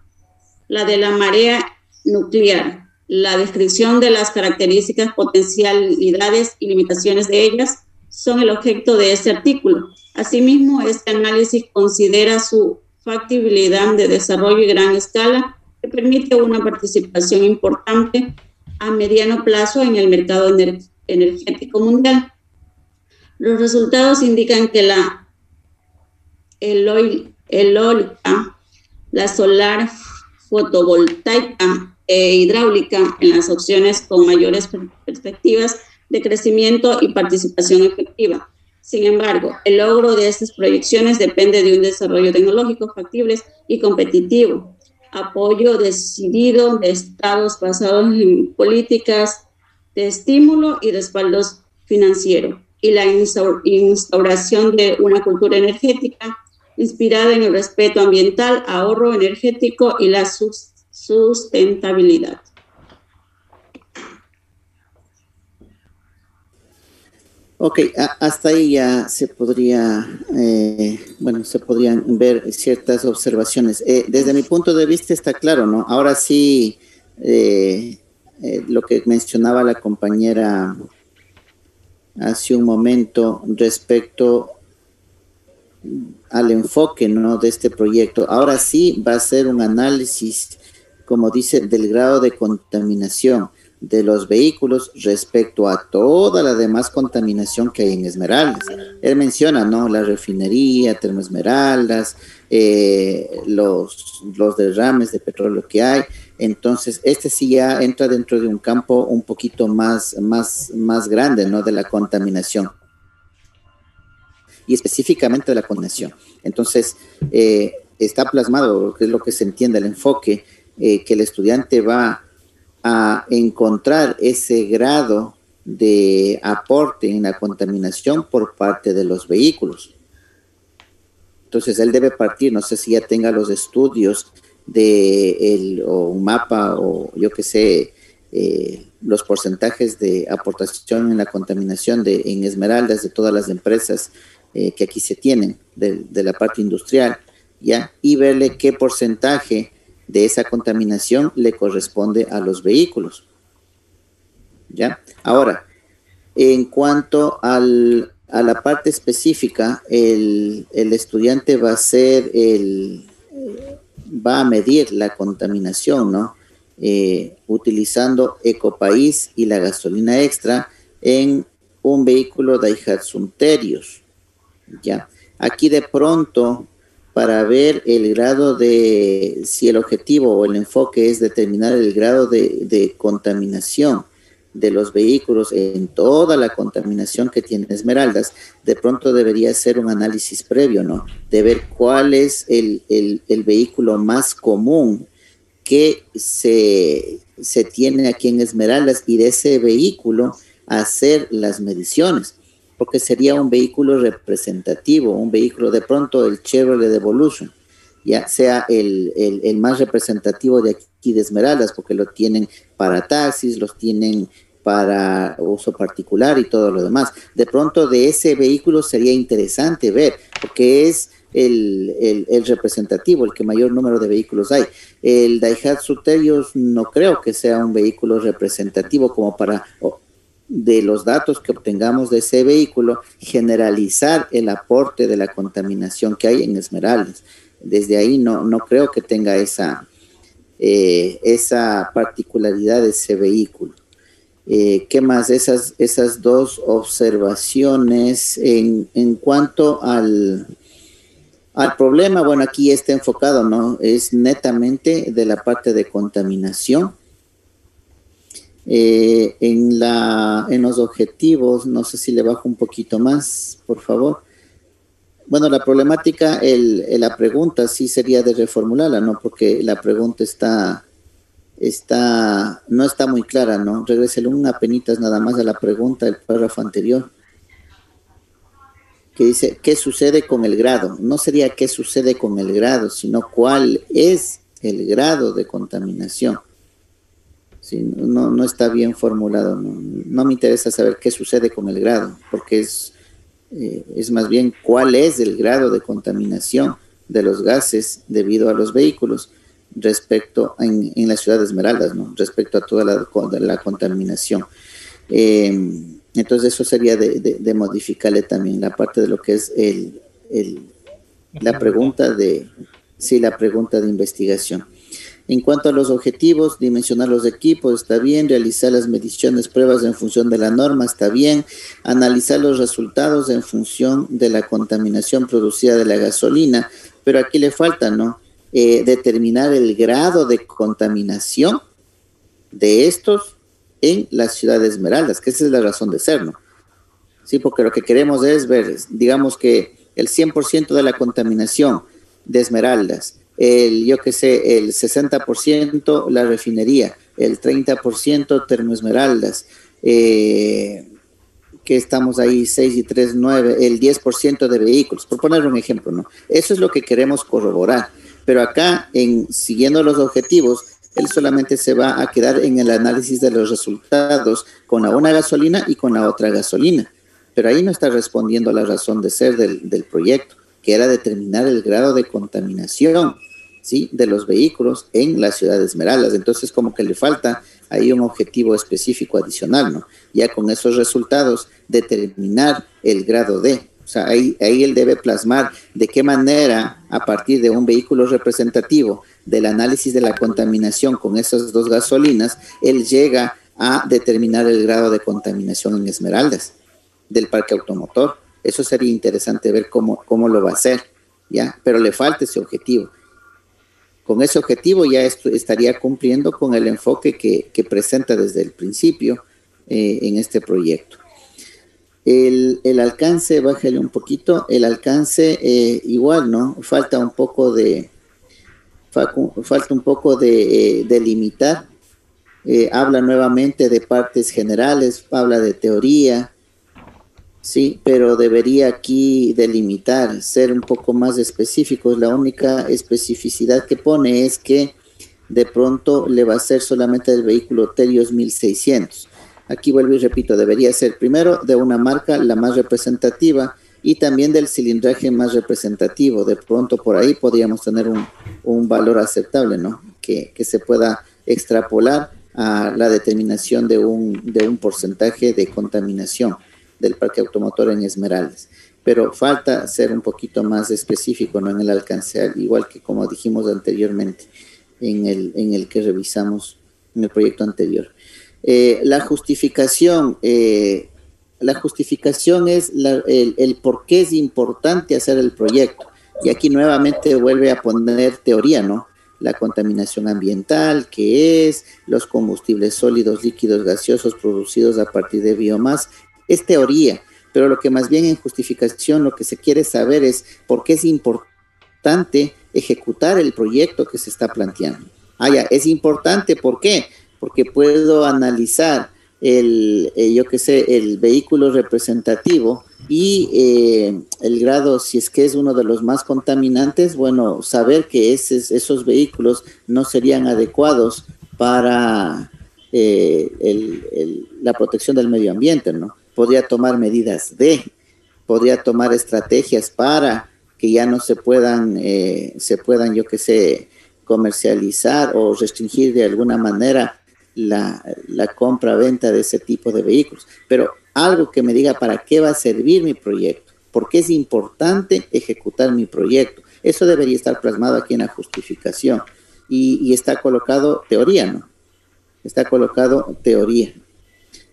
la de la marea nuclear, la descripción de las características, potencialidades y limitaciones de ellas son el objeto de este artículo. Asimismo, este análisis considera su factibilidad de desarrollo y gran escala, que permite una participación importante a mediano plazo en el mercado energético mundial. Los resultados indican que la eólica, la solar, fotovoltaica e hidráulica en las opciones con mayores perspectivas de crecimiento y participación efectiva. Sin embargo, el logro de estas proyecciones depende de un desarrollo tecnológico factible y competitivo, apoyo decidido de estados basados en políticas de estímulo y respaldos financieros, y la instauración de una cultura energética inspirada en el respeto ambiental, ahorro energético y la sustentabilidad. Ok, hasta ahí ya se podría, se podrían ver ciertas observaciones. Desde mi punto de vista está claro, ¿no? Ahora sí, lo que mencionaba la compañera hace un momento respecto al enfoque, ¿no?, de este proyecto. Ahora sí va a ser un análisis, como dice, del grado de contaminación de los vehículos respecto a toda la demás contaminación que hay en Esmeraldas. Él menciona, ¿no?, la refinería, Termoesmeraldas, los derrames de petróleo que hay. Entonces, este sí ya entra dentro de un campo un poquito más grande, ¿no?, de la contaminación. Y específicamente de la contaminación. Entonces, está plasmado, que es lo que se entiende, el enfoque, que el estudiante va a encontrar ese grado de aporte en la contaminación por parte de los vehículos. Entonces, él debe partir, no sé si ya tenga los estudios o un mapa, o yo qué sé, los porcentajes de aportación en la contaminación en Esmeraldas de todas las empresas que aquí se tienen, de la parte industrial, ¿ya? Y verle qué porcentaje de esa contaminación le corresponde a los vehículos, ¿ya? Ahora, en cuanto a la parte específica, el estudiante va a medir la contaminación, ¿no? Utilizando Ecopaís y la gasolina extra en un vehículo Daihatsu Terios, ¿ya? Aquí de pronto, para ver el grado si el objetivo o el enfoque es determinar el grado de contaminación de los vehículos en toda la contaminación que tiene Esmeraldas, de pronto debería ser un análisis previo, ¿no?, de ver cuál es el vehículo más común que se tiene aquí en Esmeraldas, y de ese vehículo hacer las mediciones, porque sería un vehículo representativo, un vehículo, de pronto el Chevrolet Evolution, ya sea el más representativo de aquí de Esmeraldas, porque lo tienen para taxis, los tienen para uso particular y todo lo demás. De pronto de ese vehículo sería interesante ver, porque es el representativo, el que mayor número de vehículos hay. El Daihatsu Terios no creo que sea un vehículo representativo como para, de los datos que obtengamos de ese vehículo, generalizar el aporte de la contaminación que hay en Esmeraldas. Desde ahí no creo que tenga esa particularidad de ese vehículo. ¿Qué más? Esas dos observaciones. En cuanto al problema, bueno, aquí está enfocado, ¿no? Es netamente de la parte de contaminación. En los objetivos, no sé si le bajo un poquito más, por favor. Bueno, la problemática, la pregunta sí sería de reformularla, ¿no? Porque la pregunta no está muy clara, ¿no? Regrésele una penitas nada más a la pregunta del párrafo anterior, que dice, ¿qué sucede con el grado? No sería qué sucede con el grado, sino cuál es el grado de contaminación. Sí, no está bien formulado, no me interesa saber qué sucede con el grado, porque es más bien cuál es el grado de contaminación de los gases debido a los vehículos respecto en la ciudad de Esmeraldas, ¿no? Respecto a toda la contaminación. Entonces eso sería de modificarle también la parte de lo que es la pregunta de investigación. En cuanto a los objetivos, dimensionar los equipos, está bien, realizar las mediciones, pruebas en función de la norma, está bien, analizar los resultados en función de la contaminación producida de la gasolina, pero aquí le falta, ¿no? Determinar el grado de contaminación de estos en la ciudad de Esmeraldas, que esa es la razón de ser, ¿no? Sí, porque lo que queremos es ver, digamos que el 100% de la contaminación de Esmeraldas, el 60% la refinería, el 30% Termoesmeraldas, que estamos ahí 6 y 3, 9, el 10% de vehículos, por poner un ejemplo, ¿no? Eso es lo que queremos corroborar, pero acá, siguiendo los objetivos, él solamente se va a quedar en el análisis de los resultados con la una gasolina y con la otra gasolina, pero ahí no está respondiendo a la razón de ser del proyecto, que era determinar el grado de contaminación, ¿sí?, de los vehículos en la ciudad de Esmeraldas. Entonces como que le falta ahí un objetivo específico adicional, ¿no? Ya con esos resultados determinar el grado de, o sea, ahí él debe plasmar de qué manera a partir de un vehículo representativo del análisis de la contaminación con esas dos gasolinas, él llega a determinar el grado de contaminación en Esmeraldas del parque automotor. Eso sería interesante ver cómo lo va a hacer, ¿ya? Pero le falta ese objetivo. Con ese objetivo ya estaría cumpliendo con el enfoque que presenta desde el principio en este proyecto. El alcance, bájale un poquito, el alcance igual, ¿no? Falta un poco de limitar. Habla nuevamente de partes generales, habla de teoría, sí, pero debería aquí delimitar, ser un poco más específicos. La única especificidad que pone es que de pronto le va a ser solamente el vehículo Terios 1600. Aquí vuelvo y repito, debería ser primero de una marca la más representativa y también del cilindraje más representativo. De pronto por ahí podríamos tener un valor aceptable, ¿no? Que se pueda extrapolar a la determinación de un porcentaje de contaminación del parque automotor en Esmeraldas, pero falta ser un poquito más específico, ¿no?, en el alcance, igual que como dijimos anteriormente en el que revisamos en el proyecto anterior. La justificación es el por qué es importante hacer el proyecto, y aquí nuevamente vuelve a poner teoría, ¿no? La contaminación ambiental, que es los combustibles sólidos, líquidos, gaseosos producidos a partir de biomasa. Es teoría, pero lo que más bien en justificación lo que se quiere saber es por qué es importante ejecutar el proyecto que se está planteando. Es importante, ¿por qué? Porque puedo analizar el vehículo representativo y el grado, si es que es uno de los más contaminantes, bueno, saber que esos vehículos no serían adecuados para la protección del medio ambiente, ¿no? Podría tomar medidas podría tomar estrategias para que ya no se puedan, comercializar o restringir de alguna manera la compra-venta de ese tipo de vehículos. Pero algo que me diga para qué va a servir mi proyecto, por qué es importante ejecutar mi proyecto. Eso debería estar plasmado aquí en la justificación. Y está colocado teoría, ¿no? Está colocado teoría.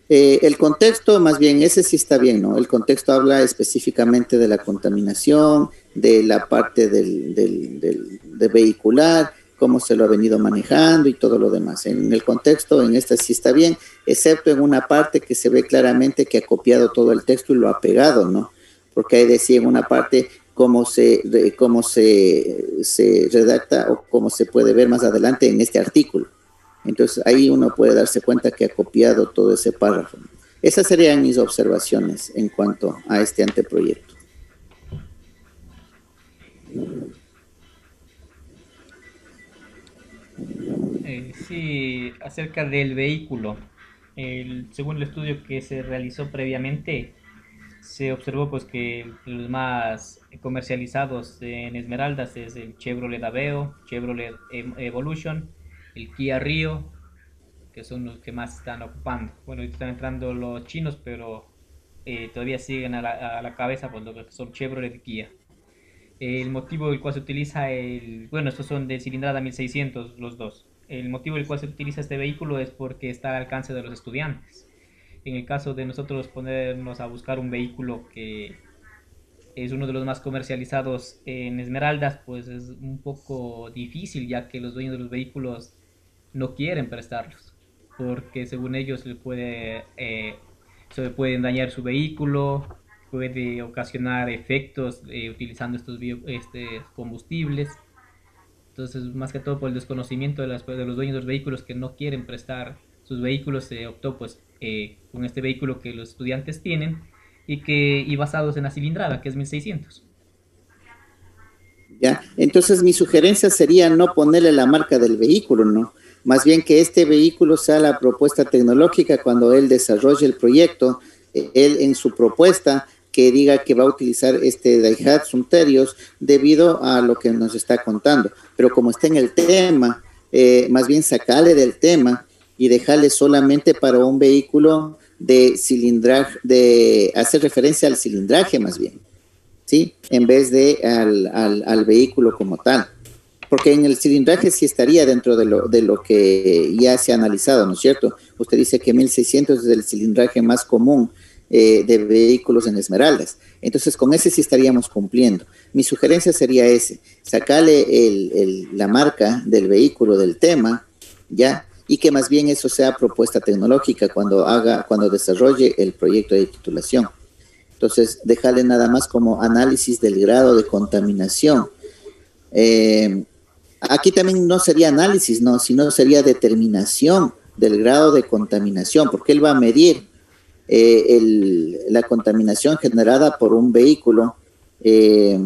El contexto, más bien, ese sí está bien, ¿no? El contexto habla específicamente de la contaminación, de la parte de vehicular, cómo se lo ha venido manejando y todo lo demás. En el contexto, en esta sí está bien, excepto en una parte que se ve claramente que ha copiado todo el texto y lo ha pegado, ¿no? Porque ahí decía en una parte, se redacta o cómo se puede ver más adelante en este artículo. Entonces ahí uno puede darse cuenta que ha copiado todo ese párrafo. Esas serían mis observaciones en cuanto a este anteproyecto. Sí, acerca del vehículo. Según el estudio que se realizó previamente, se observó pues que los más comercializados en Esmeraldas es el Chevrolet Aveo, Chevrolet Evolution, el Kia Rio, que son los que más están ocupando. Bueno, están entrando los chinos, pero todavía siguen a la cabeza pues lo que son Chevrolet y Kia. El motivo del cual se utiliza bueno, estos son de cilindrada 1600 los dos. El motivo del cual se utiliza este vehículo es porque está al alcance de los estudiantes. En el caso de nosotros ponernos a buscar un vehículo que es uno de los más comercializados en Esmeraldas, pues es un poco difícil, ya que los dueños de los vehículos no quieren prestarlos, porque según ellos se pueden dañar su vehículo, puede ocasionar efectos utilizando estos combustibles. Entonces, más que todo por el desconocimiento de los dueños de los vehículos que no quieren prestar sus vehículos, se optó pues con este vehículo que los estudiantes tienen y basados en la cilindrada, que es 1600. ¿Ya? Entonces mi sugerencia sería no ponerle la marca del vehículo, ¿no? Más bien que este vehículo sea la propuesta tecnológica cuando él desarrolle el proyecto, él en su propuesta que diga que va a utilizar este Daihatsu Terios debido a lo que nos está contando. Pero como está en el tema, más bien sacarle del tema y dejarle solamente para un vehículo de cilindraje, de hacer referencia al cilindraje más bien, ¿sí? En vez de al vehículo como tal. Porque en el cilindraje sí estaría dentro de lo que ya se ha analizado, ¿no es cierto? Usted dice que 1600 es el cilindraje más común de vehículos en Esmeraldas. Entonces, con ese sí estaríamos cumpliendo. Mi sugerencia sería sacarle la marca del vehículo del tema, ¿ya? Y que más bien eso sea propuesta tecnológica cuando desarrolle el proyecto de titulación. Entonces, dejarle nada más como análisis del grado de contaminación. Aquí también no sería análisis, no, sino sería determinación del grado de contaminación, porque él va a medir la contaminación generada por un vehículo de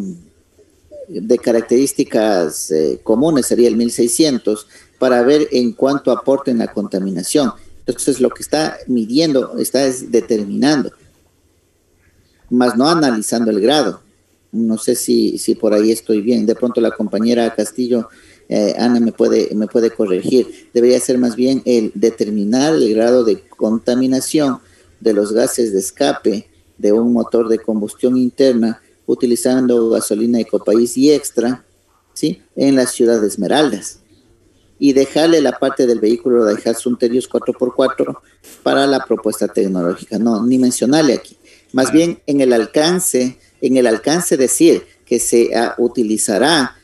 características comunes, sería el 1600, para ver en cuánto aporta en la contaminación. Entonces, lo que está midiendo, está determinando, más no analizando el grado. No sé si por ahí estoy bien. De pronto la compañera Castillo, Ana, me puede corregir. Debería ser más bien el determinar el grado de contaminación de los gases de escape de un motor de combustión interna utilizando gasolina Ecopaís y Extra, ¿sí? En la ciudad de Esmeraldas. Y dejarle la parte del vehículo de Daihatsu Terios 4x4 para la propuesta tecnológica. No, ni mencionarle aquí. Más bien en el alcance decir que se utilizará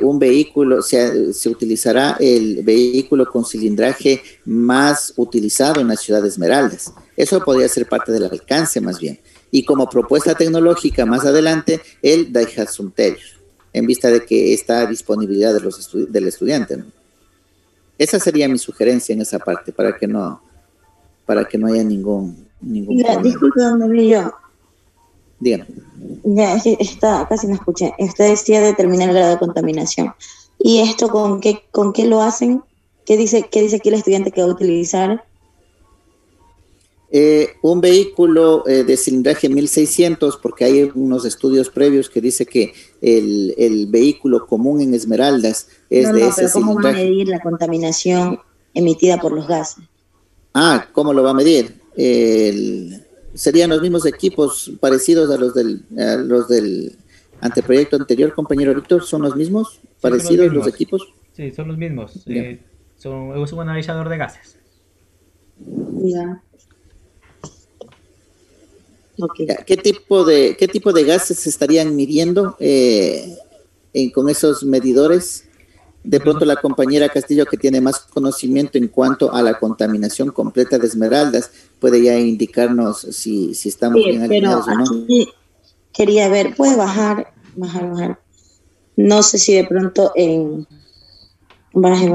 un vehículo, se utilizará el vehículo con cilindraje más utilizado en la ciudad de Esmeraldas. Eso podría ser parte del alcance más bien. Y como propuesta tecnológica más adelante, el Daihatsu Terios, en vista de que está a disponibilidad del estudiante, ¿no? Esa sería mi sugerencia en esa parte, para que no haya ningún problema. Disculpe, donde vi yo. Dígame. Ya, sí, casi no escuché. Usted decía determinar el grado de contaminación. ¿Y esto con qué lo hacen? ¿Qué dice aquí el estudiante que va a utilizar? Un vehículo de cilindraje 1600, porque hay unos estudios previos que dice que el vehículo común en Esmeraldas es de ese pero ¿cómo cilindraje. va a medir la contaminación emitida por los gases? ¿Cómo lo va a medir? Serían los mismos equipos parecidos a los del anteproyecto anterior, compañero Víctor. ¿Son los mismos? ¿Parecidos los equipos? Sí, son los mismos. Es un analizador de gases. Ya. Okay. ¿Qué tipo de gases se estarían midiendo con esos medidores? De pronto la compañera Castillo, que tiene más conocimiento en cuanto a la contaminación completa de Esmeraldas, puede ya indicarnos si estamos bien alineados o no. Aquí quería ver, puede bajar bajar. No sé si de pronto en... Baje.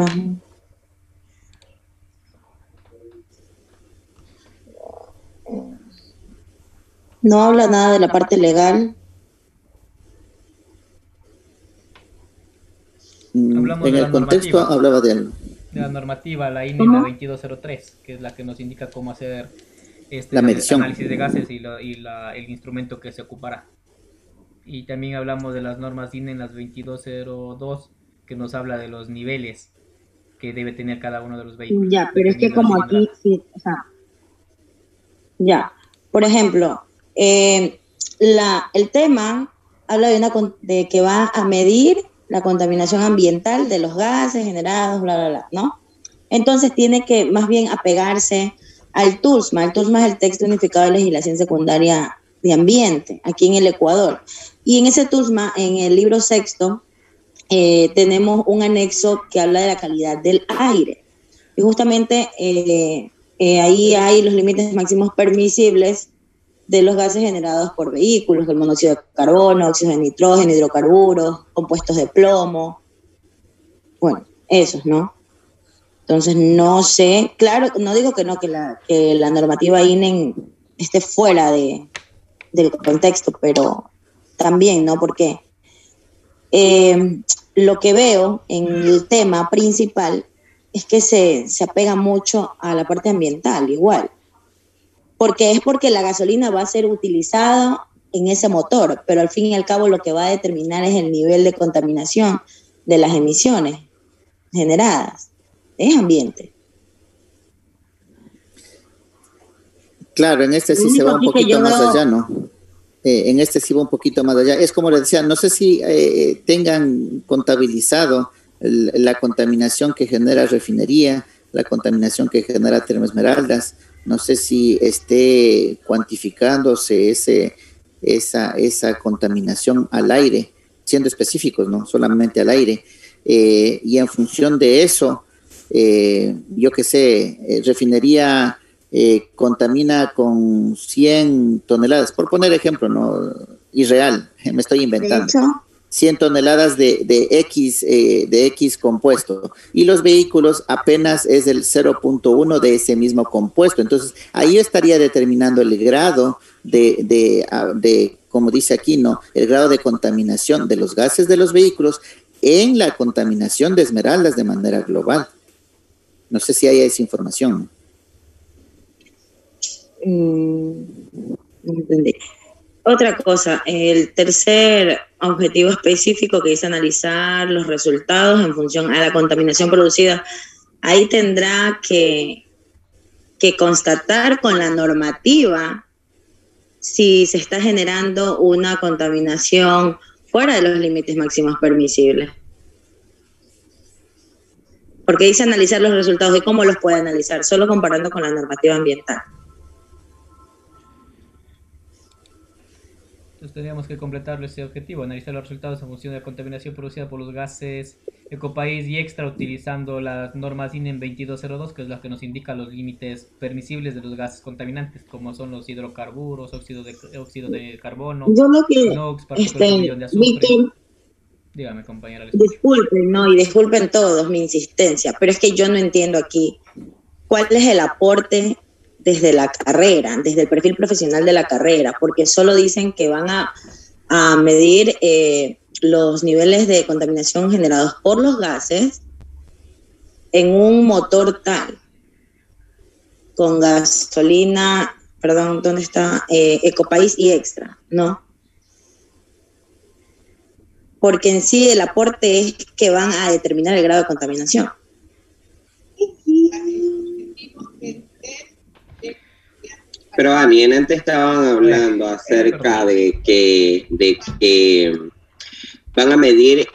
No habla nada de la parte legal. Hablamos en de el la contexto normativa. hablaba de algo. De la normativa, la INE, la 2203, que es la que nos indica cómo hacer La medición. análisis de gases y el instrumento que se ocupará. Y también hablamos de las normas INE en las 2202, que nos habla de los niveles que debe tener cada uno de los vehículos. Ya, pero es que dependiendo de como la aquí, cilindrada. sí, o sea, ya, por ejemplo, el tema habla de que va a medir la contaminación ambiental de los gases generados, bla, bla, bla, ¿no? Entonces tiene que más bien apegarse al TULSMA. El TULSMA es el Texto Unificado de Legislación Secundaria de Ambiente, aquí en el Ecuador. Y en ese TULSMA, en el libro sexto, tenemos un anexo que habla de la calidad del aire. Y justamente ahí hay los límites máximos permisibles de los gases generados por vehículos, el monóxido de carbono, óxido de nitrógeno, hidrocarburos, compuestos de plomo. Bueno, esos, ¿no? Entonces, no sé, claro, no digo que no, que la normativa INE esté fuera del contexto, pero también, ¿no? Porque lo que veo en el tema principal es que se apega mucho a la parte ambiental, igual. Porque la gasolina va a ser utilizada en ese motor, pero al fin y al cabo lo que va a determinar es el nivel de contaminación de las emisiones generadas. Es ambiente. Claro, en este sí se va un poquito más allá, ¿no? En este sí va un poquito más allá. Es como les decía, no sé si tengan contabilizado la contaminación que genera refinería, la contaminación que genera Termoesmeraldas. No sé si esté cuantificándose esa contaminación al aire, siendo específicos, no solamente al aire. Y en función de eso, yo qué sé, refinería contamina con 100 toneladas, por poner ejemplo, no irreal, me estoy inventando. 100 toneladas de X compuesto, y los vehículos apenas es el 0.1 de ese mismo compuesto. Entonces ahí estaría determinando el grado de, como dice aquí, ¿no? El grado de contaminación de los gases de los vehículos en la contaminación de esmeraldas de manera global. No sé si hay esa información. No entendí. Otra cosa, el tercer objetivo específico que dice analizar los resultados en función a la contaminación producida, ahí tendrá que constatar con la normativa si se está generando una contaminación fuera de los límites máximos permisibles. Porque dice analizar los resultados. ¿Y cómo los puede analizar? Solo comparando con la normativa ambiental. Entonces tendríamos que completar ese objetivo, analizar los resultados en función de la contaminación producida por los gases Ecopaís y Extra, utilizando las normas INE 2202, que es la que nos indica los límites permisibles de los gases contaminantes, como son los hidrocarburos, óxido de carbono, NOx, partículas de millón de azufre. Víctor, dígame, compañera. Disculpen, ¿no? Y disculpen todos mi insistencia, pero es que yo no entiendo aquí cuál es el aporte desde la carrera, desde el perfil profesional de la carrera, porque solo dicen que van a medir los niveles de contaminación generados por los gases en un motor tal, con gasolina, perdón, ¿dónde está? Ecopaís y Extra, ¿no? Porque en sí el aporte es que van a determinar el grado de contaminación. Pero Ani, antes estaban hablando acerca de que van a medir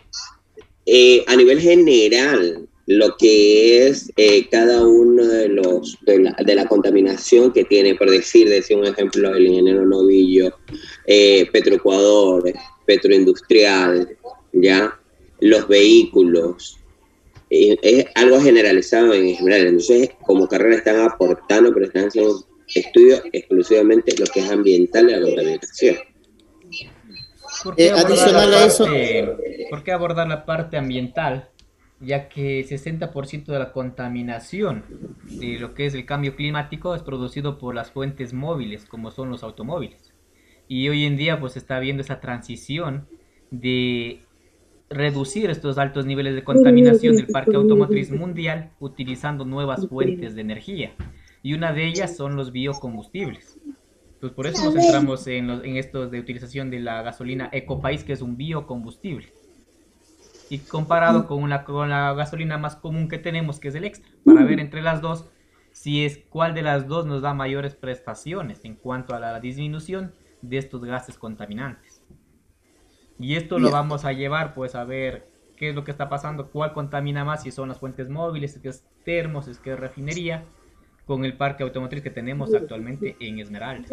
a nivel general lo que es cada uno de la contaminación que tiene, por decir un ejemplo, el ingeniero Novillo, Petroecuador, Petroindustrial, ¿ya? Los vehículos. Es algo generalizado en general. Entonces, como carrera están aportando, pero están haciendo estudios exclusivamente lo que es ambiental y la contaminación. Adicional a eso, ¿por qué abordar la parte ambiental? Ya que 60% de la contaminación de lo que es el cambio climático es producido por las fuentes móviles, como son los automóviles. Y hoy en día pues está habiendo esa transición de reducir estos altos niveles de contaminación del parque automotriz mundial utilizando nuevas fuentes de energía. Y una de ellas son los biocombustibles. Pues por eso nos centramos en esto de utilización de la gasolina Ecopaís, que es un biocombustible. Y comparado con la gasolina más común que tenemos, que es el extra, para ver entre las dos si es cuál de las dos nos da mayores prestaciones en cuanto a la disminución de estos gases contaminantes. Y esto lo vamos a llevar pues a ver qué es lo que está pasando, cuál contamina más, si son las fuentes móviles, si es termos, si es que es refinería, con el parque automotriz que tenemos actualmente en Esmeraldas.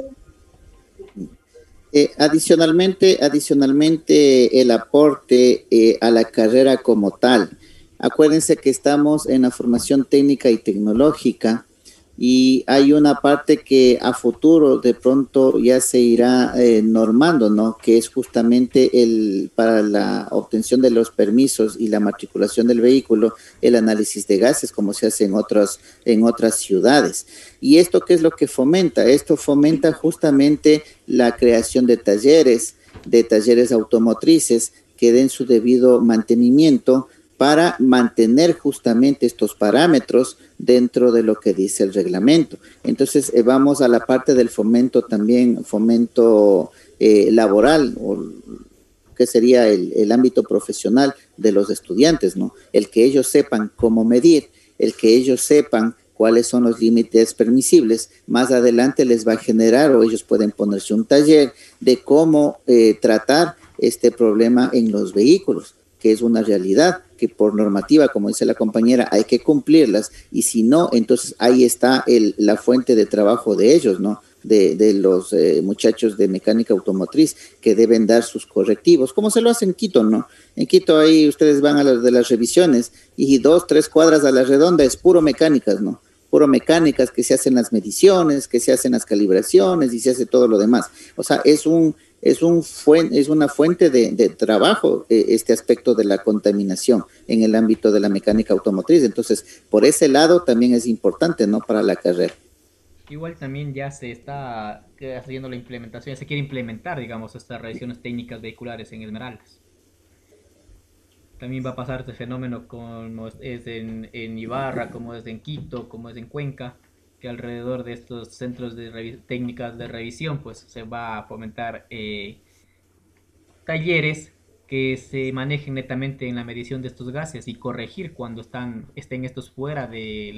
Adicionalmente, el aporte a la carrera como tal. Acuérdense que estamos en la formación técnica y tecnológica y hay una parte que a futuro de pronto ya se irá normando, ¿no? Que es justamente para la obtención de los permisos y la matriculación del vehículo, el análisis de gases, como se hace en otras ciudades. ¿Y esto qué es lo que fomenta? Esto fomenta justamente la creación de talleres automotrices que den su debido mantenimiento para mantener justamente estos parámetros dentro de lo que dice el reglamento. Entonces vamos a la parte del fomento también, fomento laboral, o que sería el ámbito profesional de los estudiantes, ¿no? El que ellos sepan cómo medir, el que ellos sepan cuáles son los límites permisibles, más adelante les va a generar, o ellos pueden ponerse un taller de cómo tratar este problema en los vehículos, que es una realidad que por normativa, como dice la compañera, hay que cumplirlas, y si no, entonces ahí está la fuente de trabajo de ellos, ¿no? De los muchachos de mecánica automotriz, que deben dar sus correctivos, como se lo hace en Quito, ¿no? En Quito ahí ustedes van a las revisiones y 2-3 cuadras a la redonda es puro mecánicas, ¿no? Puro mecánicas, que se hacen las mediciones, que se hacen las calibraciones y se hace todo lo demás. O sea, es una fuente de trabajo este aspecto de la contaminación en el ámbito de la mecánica automotriz. Entonces, por ese lado también es importante, ¿no? Para la carrera. Igual también ya se está haciendo la implementación, ya se quiere implementar, digamos, estas revisiones técnicas vehiculares en Esmeraldas. También va a pasar este fenómeno como es en Ibarra, como es en Quito, como es en Cuenca, que alrededor de estos centros de técnicas de revisión pues se va a fomentar talleres que se manejen netamente en la medición de estos gases y corregir cuando estén estos fuera de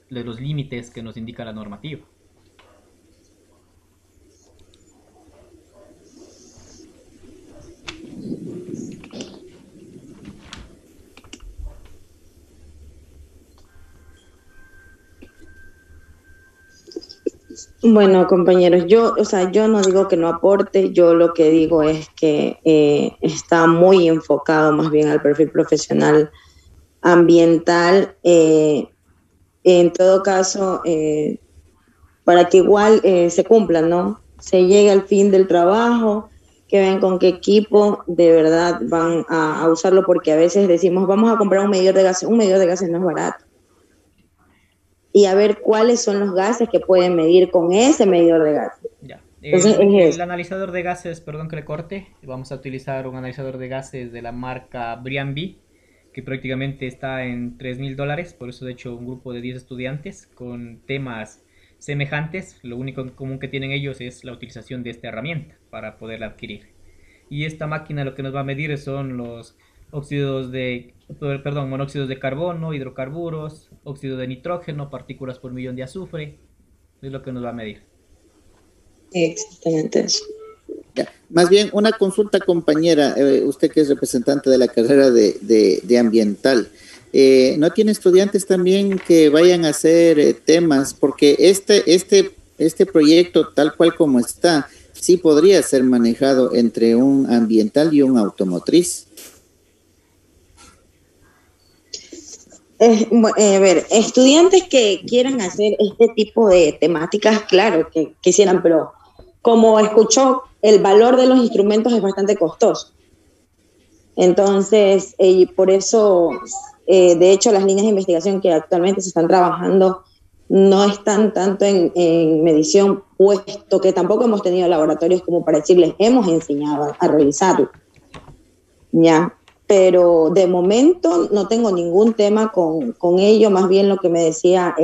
los límites que nos indica la normativa. Bueno, compañeros, yo no digo que no aporte, yo lo que digo es que está muy enfocado más bien al perfil profesional ambiental, en todo caso, para que igual se cumplan, ¿no? Se llegue al fin del trabajo, que vean con qué equipo de verdad van a usarlo, porque a veces decimos, vamos a comprar un medidor de gases no es barato. Y a ver cuáles son los gases que pueden medir con ese medidor de gases. Ya. El analizador de gases, perdón que le corte, vamos a utilizar un analizador de gases de la marca Briambi, que prácticamente está en $3,000, por eso de hecho un grupo de 10 estudiantes con temas semejantes, lo único en común que tienen ellos es la utilización de esta herramienta para poderla adquirir. Y esta máquina lo que nos va a medir son los monóxidos de carbono, hidrocarburos, óxido de nitrógeno, partículas por millón de azufre, es lo que nos va a medir. Exactamente eso. Ya. Más bien, una consulta, compañera, usted que es representante de la carrera de ambiental, ¿no tiene estudiantes también que vayan a hacer temas? Porque este proyecto, tal cual como está, sí podría ser manejado entre un ambiental y un automotriz. A ver, estudiantes que quieran hacer este tipo de temáticas, claro, que quisieran, pero como escuchó, el valor de los instrumentos es bastante costoso. Entonces, por eso, de hecho, las líneas de investigación que actualmente se están trabajando no están tanto en medición, puesto que tampoco hemos tenido laboratorios como para decirles, hemos enseñado a realizarlo. Ya, pero de momento no tengo ningún tema con ello, más bien lo que decía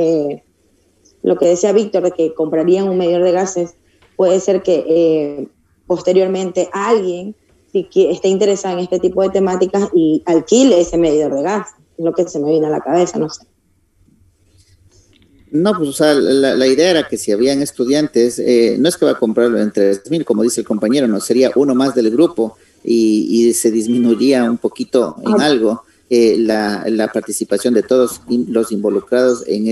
Víctor, de que comprarían un medidor de gases, puede ser que posteriormente alguien si esté interesado en este tipo de temáticas y alquile ese medidor de gas, es lo que se me viene a la cabeza, no sé. No, pues, o sea, la idea era que si habían estudiantes, no es que va a comprarlo en 3,000, como dice el compañero, no, sería uno más del grupo y se disminuiría un poquito en algo la participación de todos los involucrados en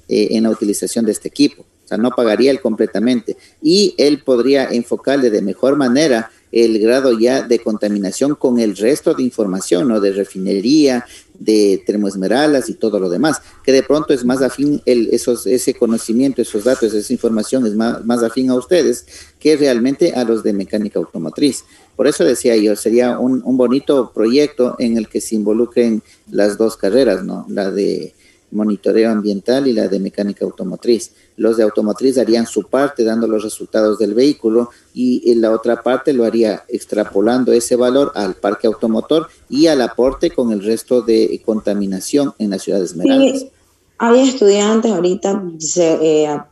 en la utilización de este equipo. O sea, no pagaría él completamente. Y él podría enfocarle de mejor manera el grado ya de contaminación con el resto de información, ¿no? De refinería, de termoesmeraldas y todo lo demás, que de pronto es más afín ese conocimiento, esos datos, esa información es más afín a ustedes que realmente a los de mecánica automotriz. Por eso decía yo, sería un bonito proyecto en el que se involucren las dos carreras, ¿no? La de monitoreo ambiental y la de mecánica automotriz. Los de automotriz harían su parte dando los resultados del vehículo y la otra parte lo haría extrapolando ese valor al parque automotor y al aporte con el resto de contaminación en la ciudad de Esmeraldas. Sí, hay estudiantes ahorita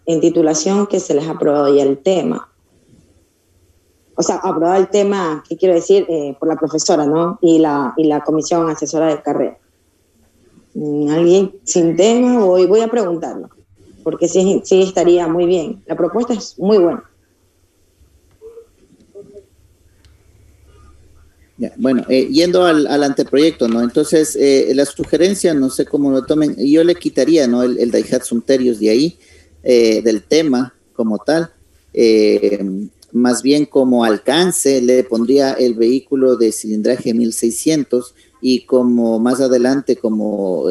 en titulación que se les ha aprobado ya el tema. O sea, aprobado el tema, ¿qué quiero decir? Por la profesora, ¿no? Y la comisión asesora de carrera. ¿Alguien sin tema? Voy a preguntarlo, porque sí estaría muy bien. La propuesta es muy buena. Ya, bueno, yendo al anteproyecto, ¿no? Entonces, la sugerencia, no sé cómo lo tomen, yo le quitaría, ¿no? El Daihatsu Terios de ahí, del tema como tal. Más bien como alcance le pondría el vehículo de cilindraje 1600 y como más adelante como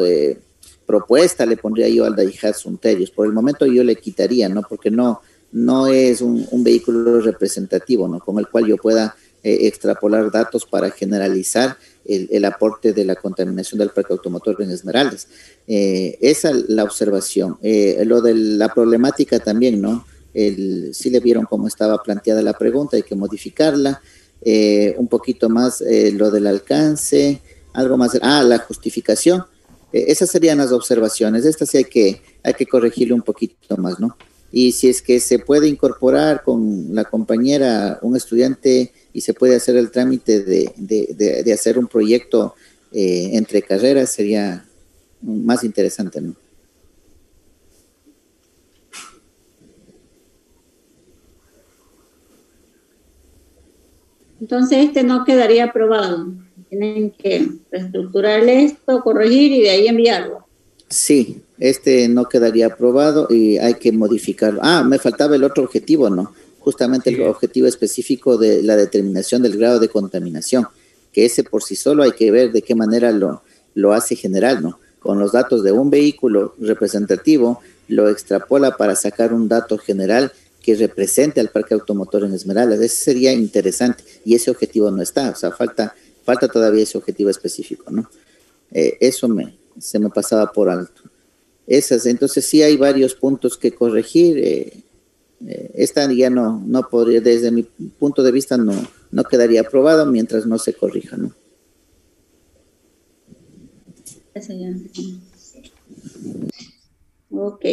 propuesta le pondría yo al Daihatsu Terios. Por el momento yo le quitaría, ¿no? Porque no es un vehículo representativo, ¿no? Con el cual yo pueda extrapolar datos para generalizar el aporte de la contaminación del parque automotor en Esmeraldas. Esa es la observación. Lo de la problemática también, ¿no? Sí le vieron cómo estaba planteada la pregunta, hay que modificarla. Un poquito más lo del alcance, algo más. La justificación. Esas serían las observaciones. Estas sí hay que corregirle un poquito más, ¿no? Y si es que se puede incorporar con la compañera un estudiante y se puede hacer el trámite de hacer un proyecto entre carreras, sería más interesante, ¿no? Entonces no quedaría aprobado. Tienen que reestructurar esto, corregir y de ahí enviarlo. Sí, no quedaría aprobado y hay que modificarlo. Me faltaba el otro objetivo, ¿no? Justamente sí. El objetivo específico de la determinación del grado de contaminación, que ese por sí solo hay que ver de qué manera lo hace general, ¿no? Con los datos de un vehículo representativo, lo extrapola para sacar un dato general que represente al parque automotor en Esmeraldas. Ese sería interesante y ese objetivo no está, o sea, falta todavía ese objetivo específico, ¿no? Eso se me pasaba por alto. Entonces sí hay varios puntos que corregir. Esta ya no podría, desde mi punto de vista, no quedaría aprobado mientras no se corrija, ¿no? Ok.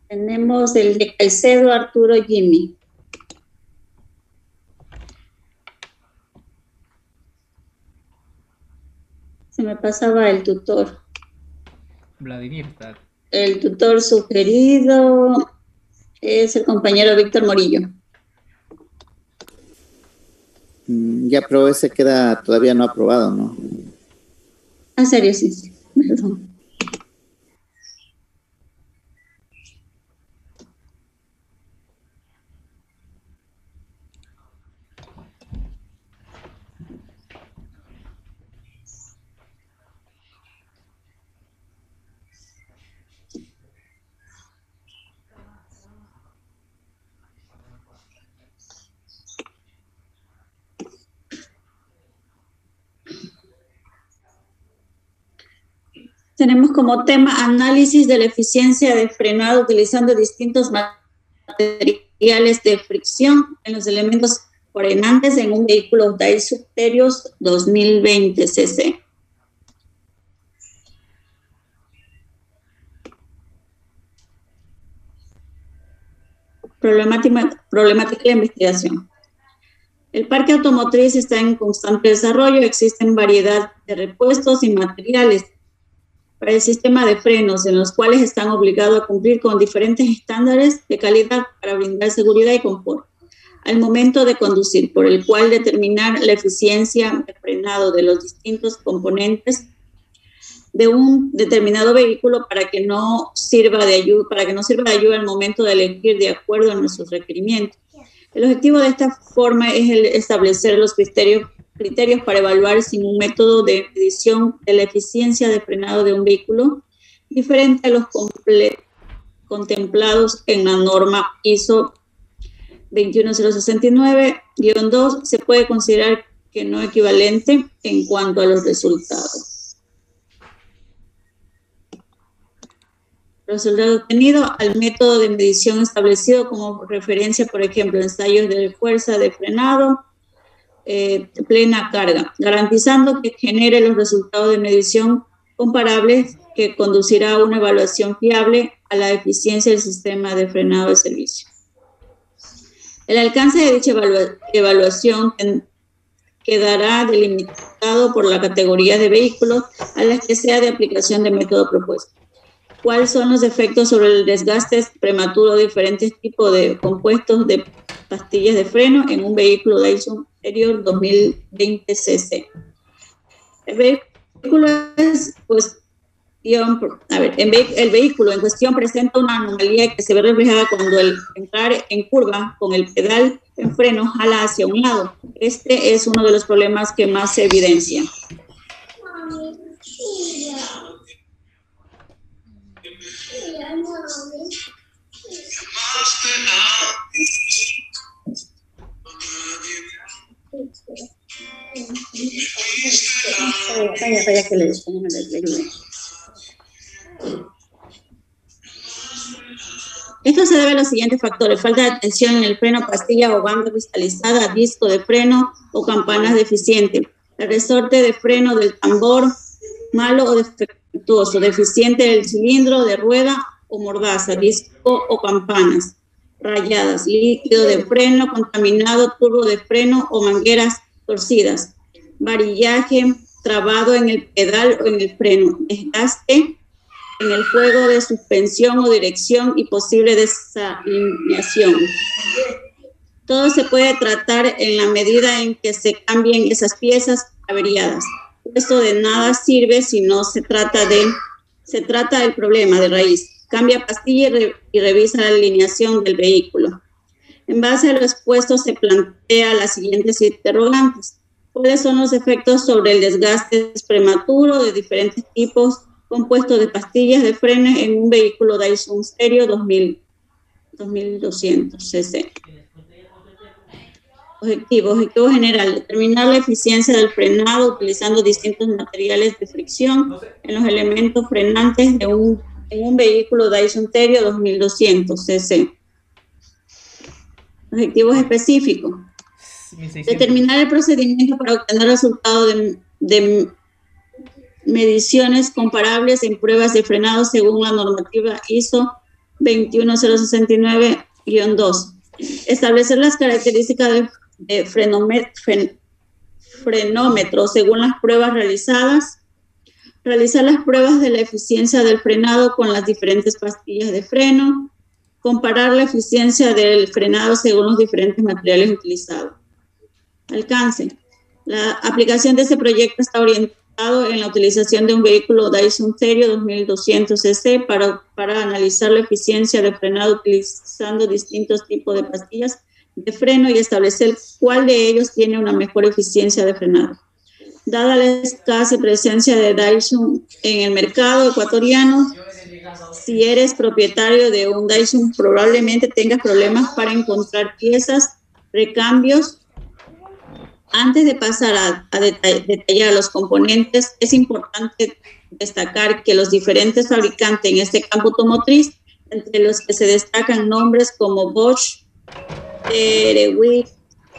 Tenemos el de Caicedo Arturo Jimmy. Se me pasaba el tutor. Vladimir está. El tutor sugerido es el compañero Víctor Morillo. Ya, pero ese queda todavía no aprobado, ¿no? Serio, sí. Perdón. Tenemos como tema análisis de la eficiencia de frenado utilizando distintos materiales de fricción en los elementos frenantes en un vehículo Daihatsu Terios 2020 cc. Problemática de investigación. El parque automotriz está en constante desarrollo, existen variedad de repuestos y materiales para el sistema de frenos, en los cuales están obligados a cumplir con diferentes estándares de calidad para brindar seguridad y confort al momento de conducir, por el cual determinar la eficiencia de frenado de los distintos componentes de un determinado vehículo para que no sirva de ayuda al momento de elegir de acuerdo a nuestros requerimientos. El objetivo de esta forma es el establecer los criterios para evaluar si un método de medición de la eficiencia de frenado de un vehículo diferente a los contemplados en la norma ISO 21069-2 se puede considerar que no equivalente en cuanto a los resultados. Resultado obtenido al método de medición establecido como referencia, por ejemplo, ensayos de fuerza de frenado, plena carga, garantizando que genere los resultados de medición comparables que conducirá a una evaluación fiable a la eficiencia del sistema de frenado de servicio. El alcance de dicha evaluación quedará delimitado por la categoría de vehículos a las que sea de aplicación del método propuesto. ¿Cuáles son los efectos sobre el desgaste prematuro de diferentes tipos de compuestos de pastillas de freno en un vehículo Daihatsu Terios 2020 cc? El vehículo es, el vehículo en cuestión presenta una anomalía que se ve reflejada cuando el entrar en curva con el pedal en freno jala hacia un lado. Este es uno de los problemas que más se evidencia. Esto se debe a los siguientes factores: falta de atención en el freno, pastilla o banda cristalizada, disco de freno o campanas deficiente, el resorte de freno del tambor malo o defectuoso, deficiente del cilindro de rueda o mordaza, disco o campanas rayadas, líquido de freno contaminado, turbo de freno o mangueras torcidas, varillaje trabado en el pedal o en el freno, desgaste en el juego de suspensión o dirección y posible desalineación. Todo se puede tratar en la medida en que se cambien esas piezas averiadas. Esto de nada sirve si no se trata del problema de raíz. Cambia pastilla y revisa la alineación del vehículo. En base a lo expuesto se plantea las siguientes interrogantes. ¿Cuáles son los efectos sobre el desgaste prematuro de diferentes tipos compuestos de pastillas de freno en un vehículo Daihatsu Terios 2200 cc? Objetivo general: determinar la eficiencia del frenado utilizando distintos materiales de fricción en los elementos frenantes en un vehículo Daihatsu Terios 2200 cc. Objetivos específicos: determinar el procedimiento para obtener resultados de mediciones comparables en pruebas de frenado según la normativa ISO 21069-2. Establecer las características de frenómetro según las pruebas realizadas. Realizar las pruebas de la eficiencia del frenado con las diferentes pastillas de freno. Comparar la eficiencia del frenado según los diferentes materiales utilizados. Alcance: la aplicación de este proyecto está orientada en la utilización de un vehículo Daihatsu Terios 2200 cc para analizar la eficiencia de frenado utilizando distintos tipos de pastillas de freno y establecer cuál de ellos tiene una mejor eficiencia de frenado. Dada la escasa presencia de Daihatsu en el mercado ecuatoriano, si eres propietario de un Daihatsu probablemente tengas problemas para encontrar piezas, recambios. Antes de pasar a detallar los componentes, es importante destacar que los diferentes fabricantes en este campo automotriz, entre los que se destacan nombres como Bosch, Erewick,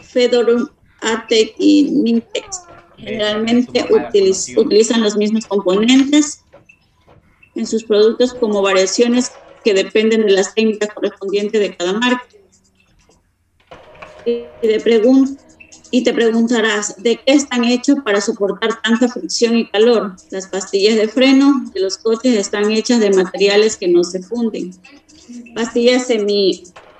Fedorov, Atec y Mintex, generalmente utilizan los mismos componentes en sus productos como variaciones que dependen de las técnicas correspondientes de cada marca. Y te preguntarás, ¿de qué están hechos para soportar tanta fricción y calor? Las pastillas de freno de los coches están hechas de materiales que no se funden. Pastillas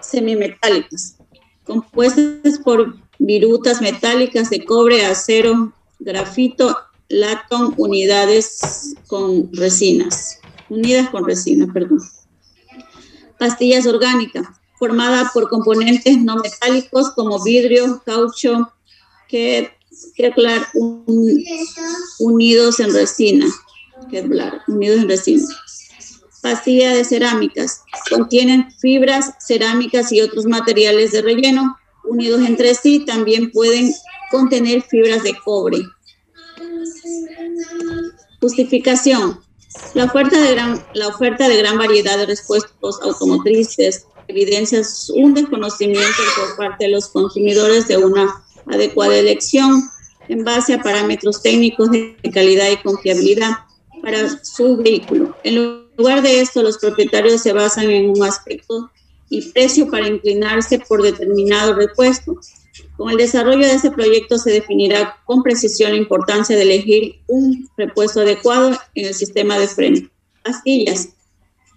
semimetálicas, compuestas por virutas metálicas de cobre, acero, grafito, latón, unidas con resinas. Pastillas orgánicas, formada por componentes no metálicos como vidrio, caucho, Kevlar unidos en resina. Pastillas de cerámicas, contienen fibras cerámicas y otros materiales de relleno unidos entre sí, también pueden contener fibras de cobre. Justificación. La oferta de gran variedad de repuestos automotrices evidencia un desconocimiento por parte de los consumidores de una adecuada elección en base a parámetros técnicos de calidad y confiabilidad para su vehículo. En lugar de esto, los propietarios se basan en un aspecto y precio para inclinarse por determinado repuesto. Con el desarrollo de este proyecto se definirá con precisión la importancia de elegir un repuesto adecuado en el sistema de freno. Pastillas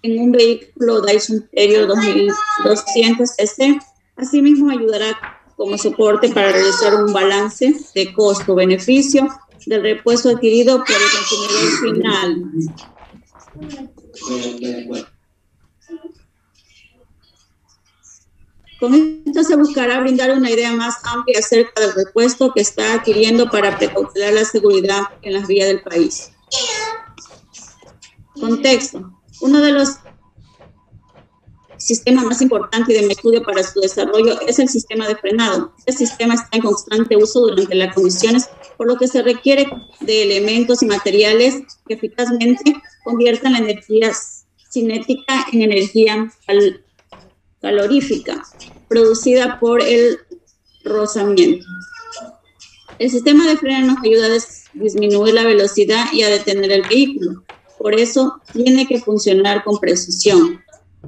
en un vehículo Dyson Terrier 2200 cc. Asimismo, ayudará como soporte para realizar un balance de costo-beneficio del repuesto adquirido por el consumidor final. Con esto se buscará brindar una idea más amplia acerca del repuesto que está adquiriendo para precautelar la seguridad en las vías del país. Contexto. Uno de los sistemas más importantes de mi estudio para su desarrollo es el sistema de frenado. Este sistema está en constante uso durante las condiciones, por lo que se requiere de elementos y materiales que eficazmente conviertan la energía cinética en energía calorífica, producida por el rozamiento. El sistema de freno nos ayuda a disminuir la velocidad y a detener el vehículo. Por eso, tiene que funcionar con precisión.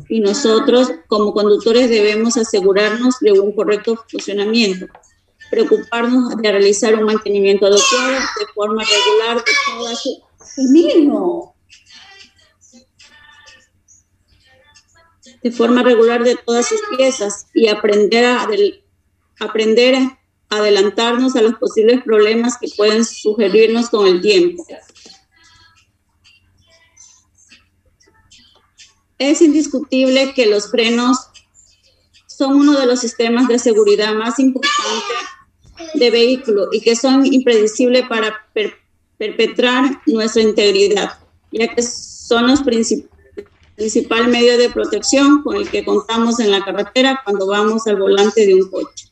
Y nosotros, como conductores, debemos asegurarnos de un correcto funcionamiento, preocuparnos de realizar un mantenimiento adecuado de forma regular de todas sus... de forma regular de todas sus piezas y aprender a adelantarnos a los posibles problemas que pueden sugerirnos con el tiempo. Es indiscutible que los frenos son uno de los sistemas de seguridad más importantes de vehículo y que son impredecibles para perpetrar nuestra integridad, ya que son los principal medio de protección con el que contamos en la carretera cuando vamos al volante de un coche.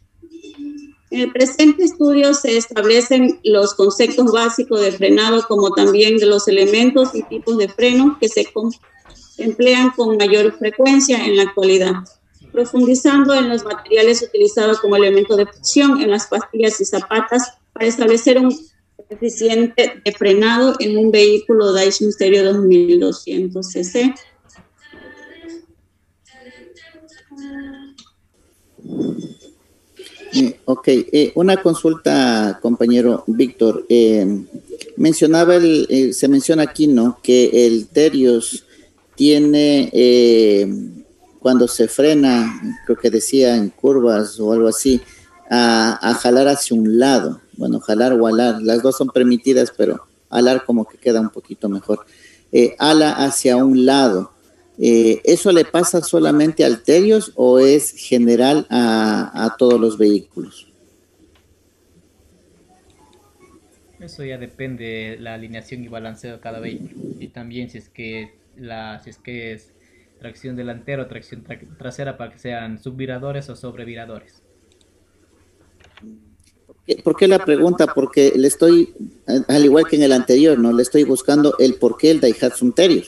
En el presente estudio se establecen los conceptos básicos de frenado, como también de los elementos y tipos de freno que se emplean con mayor frecuencia en la actualidad, profundizando en los materiales utilizados como elemento de fricción en las pastillas y zapatas para establecer un eficiente de frenado en un vehículo Dyson Stereo 2200 cc. Ok, una consulta, compañero Víctor. Se menciona aquí, ¿no?, que el Terios tiene, cuando se frena, creo que decía en curvas o algo así, a jalar hacia un lado. Bueno, jalar o alar, las dos son permitidas, pero alar como que queda un poquito mejor. Ala hacia un lado. ¿Eso le pasa solamente al Terios o es general a todos los vehículos? Eso ya depende de la alineación y balanceo de cada vehículo. Y también si es que es tracción delantera o tracción trasera, para que sean subviradores o sobreviradores. Ok, ¿Por qué la pregunta? Porque le estoy, al igual que en el anterior, ¿no? Le estoy buscando el por qué el Daihatsu Interior.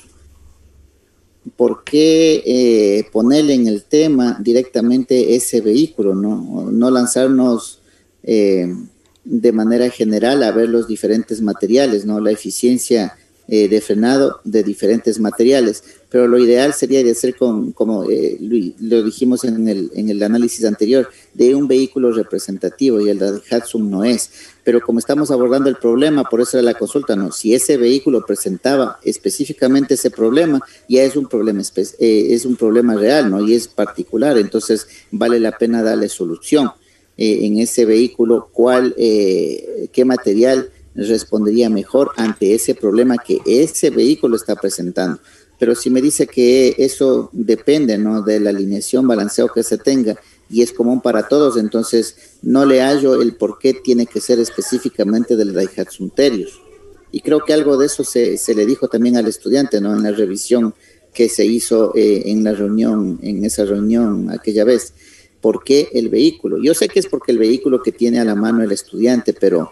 ¿Por qué ponerle en el tema directamente ese vehículo, no? No lanzarnos de manera general a ver los diferentes materiales, ¿no? La eficiencia de frenado de diferentes materiales, pero lo ideal sería de hacer como lo dijimos en el análisis anterior, de un vehículo representativo, y el Daihatsu no es. Pero como estamos abordando el problema, por eso era la consulta, ¿no? Si ese vehículo presentaba específicamente ese problema, ya es un problema real, ¿no? Y es particular, entonces vale la pena darle solución. En ese vehículo, qué material respondería mejor ante ese problema que ese vehículo está presentando. Pero si me dice que eso depende, ¿no?, de la alineación, balanceo que se tenga y es común para todos, entonces no le hallo el por qué tiene que ser específicamente del Daihatsu Interior. Y creo que algo de eso se le dijo también al estudiante, ¿no?, en la revisión que se hizo en esa reunión aquella vez. ¿Por qué el vehículo? Yo sé que es porque el vehículo que tiene a la mano el estudiante, pero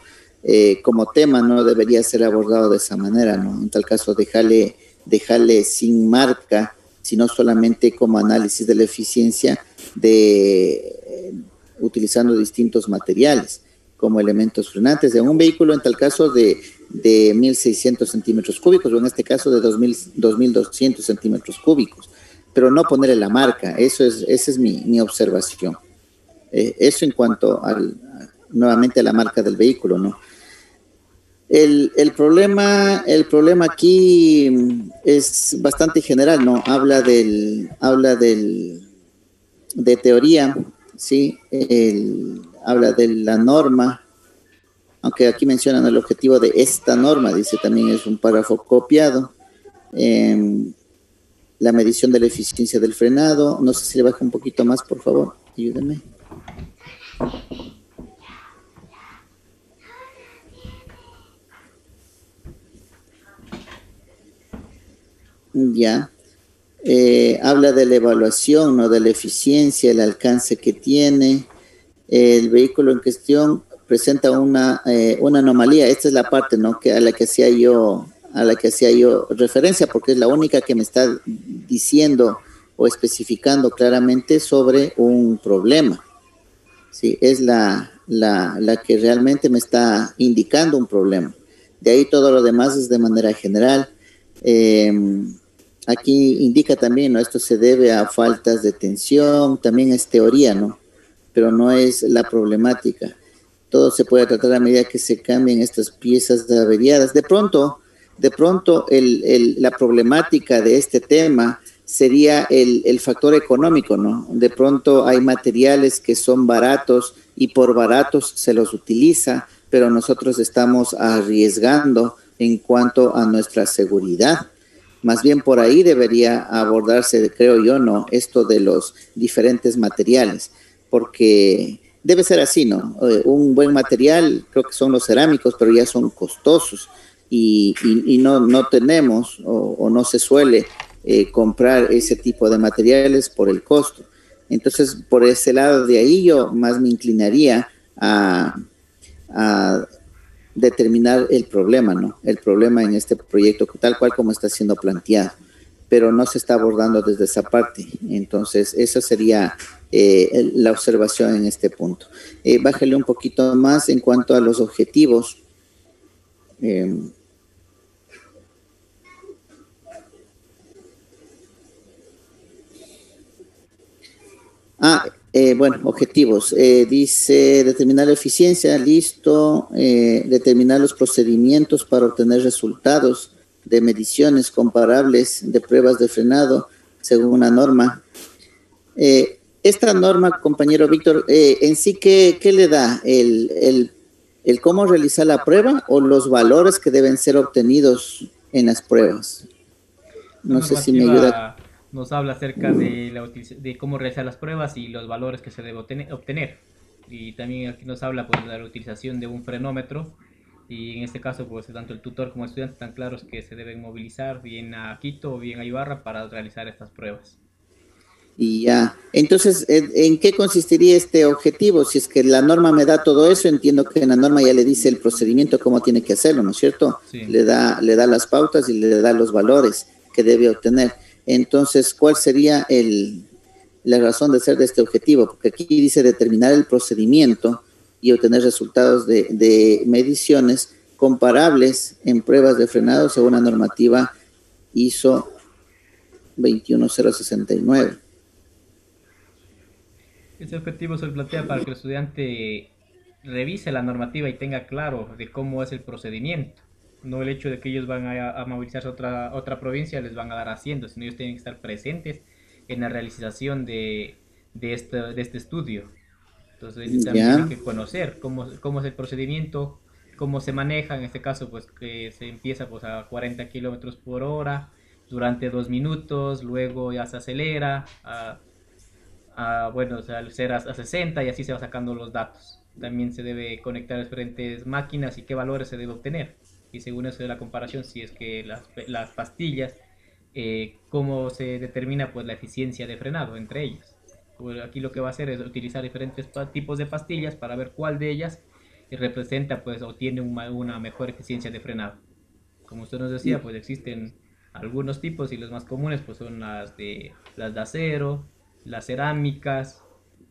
como tema no debería ser abordado de esa manera, ¿no? En tal caso, dejarle sin marca, sino solamente como análisis de la eficiencia utilizando distintos materiales como elementos frenantes de un vehículo, en tal caso de 1.600 centímetros cúbicos, o en este caso de 2.200 centímetros cúbicos, pero no ponerle la marca. Esa es mi observación. Eso en cuanto nuevamente a la marca del vehículo, ¿no? El problema aquí es bastante general, ¿no? Habla de teoría, ¿sí? Habla de la norma, aunque aquí mencionan el objetivo de esta norma, dice, también es un párrafo copiado. La medición de la eficiencia del frenado, no sé si le baja un poquito más, por favor, ayúdenme. Ya. Habla de la evaluación, ¿no?, de la eficiencia, el alcance que tiene. El vehículo en cuestión presenta una anomalía. Esta es la parte, ¿no?, a la que hacía yo referencia, porque es la única que me está diciendo o especificando claramente sobre un problema. Sí, es la que realmente me está indicando un problema. De ahí todo lo demás es de manera general. Aquí indica también, ¿no?, esto se debe a faltas de tensión, también es teoría, ¿no?, pero no es la problemática. Todo se puede tratar a medida que se cambien estas piezas averiadas. De pronto la problemática de este tema sería el factor económico, ¿no? De pronto hay materiales que son baratos y por baratos se los utiliza, pero nosotros estamos arriesgando en cuanto a nuestra seguridad. Más bien por ahí debería abordarse, creo yo, ¿no?, esto de los diferentes materiales, porque debe ser así, ¿no? Un buen material, creo que son los cerámicos, pero ya son costosos y no tenemos o no se suele comprar ese tipo de materiales por el costo. Entonces, por ese lado de ahí yo más me inclinaría a determinar el problema, ¿no? El problema en este proyecto, tal cual como está siendo planteado, pero no se está abordando desde esa parte. Entonces, esa sería la observación en este punto. Bájale un poquito más en cuanto a los objetivos. Bueno, objetivos. Dice determinar la eficiencia, listo. Determinar los procedimientos para obtener resultados de mediciones comparables de pruebas de frenado según una norma. Esta norma, compañero Víctor, en sí, ¿qué le da? ¿El cómo realizar la prueba o los valores que deben ser obtenidos en las pruebas? No sé si me ayuda. Nos habla acerca de cómo realizar las pruebas y los valores que se debe obtener. Y también aquí nos habla, pues, de la utilización de un frenómetro. Y en este caso, pues, tanto el tutor como el estudiante están claros que se deben movilizar bien a Quito o bien a Ibarra para realizar estas pruebas. Y ya, entonces, ¿en qué consistiría este objetivo? Si es que la norma me da todo eso, entiendo que en la norma ya le dice el procedimiento, cómo tiene que hacerlo, ¿no es cierto? Sí. Le da las pautas y le da los valores que debe obtener. Entonces, ¿cuál sería la razón de ser de este objetivo? Porque aquí dice determinar el procedimiento y obtener resultados de mediciones comparables en pruebas de frenado según la normativa ISO 21069. Este objetivo se plantea para que el estudiante revise la normativa y tenga claro de cómo es el procedimiento. No el hecho de que ellos van a movilizarse a otra provincia les van a dar haciendo, sino ellos tienen que estar presentes en la realización de este estudio. Entonces ellos también tienen que conocer cómo es el procedimiento, cómo se maneja. En este caso, pues que se empieza pues, a 40 kilómetros por hora durante 2 minutos, luego ya se acelera bueno, o sea, al ser a 60 y así se va sacando los datos. También se debe conectar a diferentes máquinas y qué valores se debe obtener. Y según eso de la comparación, si es que las pastillas, cómo se determina pues la eficiencia de frenado entre ellas. Pues aquí lo que va a hacer es utilizar diferentes tipos de pastillas para ver cuál de ellas representa pues o tiene una mejor eficiencia de frenado. Como usted nos decía, pues existen algunos tipos y los más comunes pues son las de acero, las cerámicas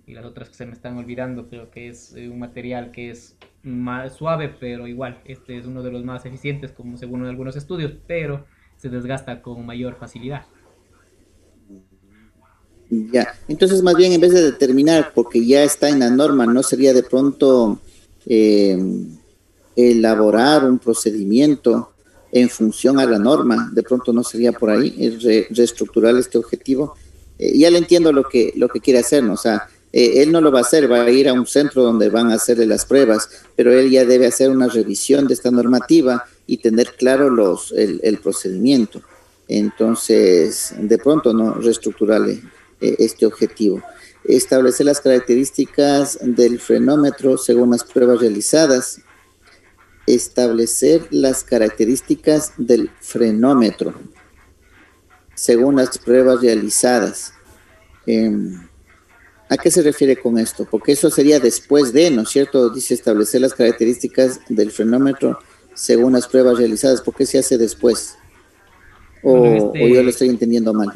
y las otras que se me están olvidando, pero que es un material que es más suave, pero igual este es uno de los más eficientes como según algunos estudios, pero se desgasta con mayor facilidad. Ya, entonces más bien en vez de determinar, porque ya está en la norma, ¿no sería de pronto elaborar un procedimiento en función a la norma? De pronto no sería por ahí, reestructurar este objetivo. Ya le entiendo lo que quiere hacer, ¿no? O sea, él no lo va a hacer, va a ir a un centro donde van a hacerle las pruebas, pero él ya debe hacer una revisión de esta normativa y tener claro el procedimiento. Entonces, de pronto, ¿no? Reestructurarle este objetivo. Establecer las características del frenómetro según las pruebas realizadas. Establecer las características del frenómetro según las pruebas realizadas. ¿A qué se refiere con esto? Porque eso sería después de, ¿no es cierto? Dice establecer las características del frenómetro según las pruebas realizadas. ¿Por qué se hace después? O yo lo estoy entendiendo mal.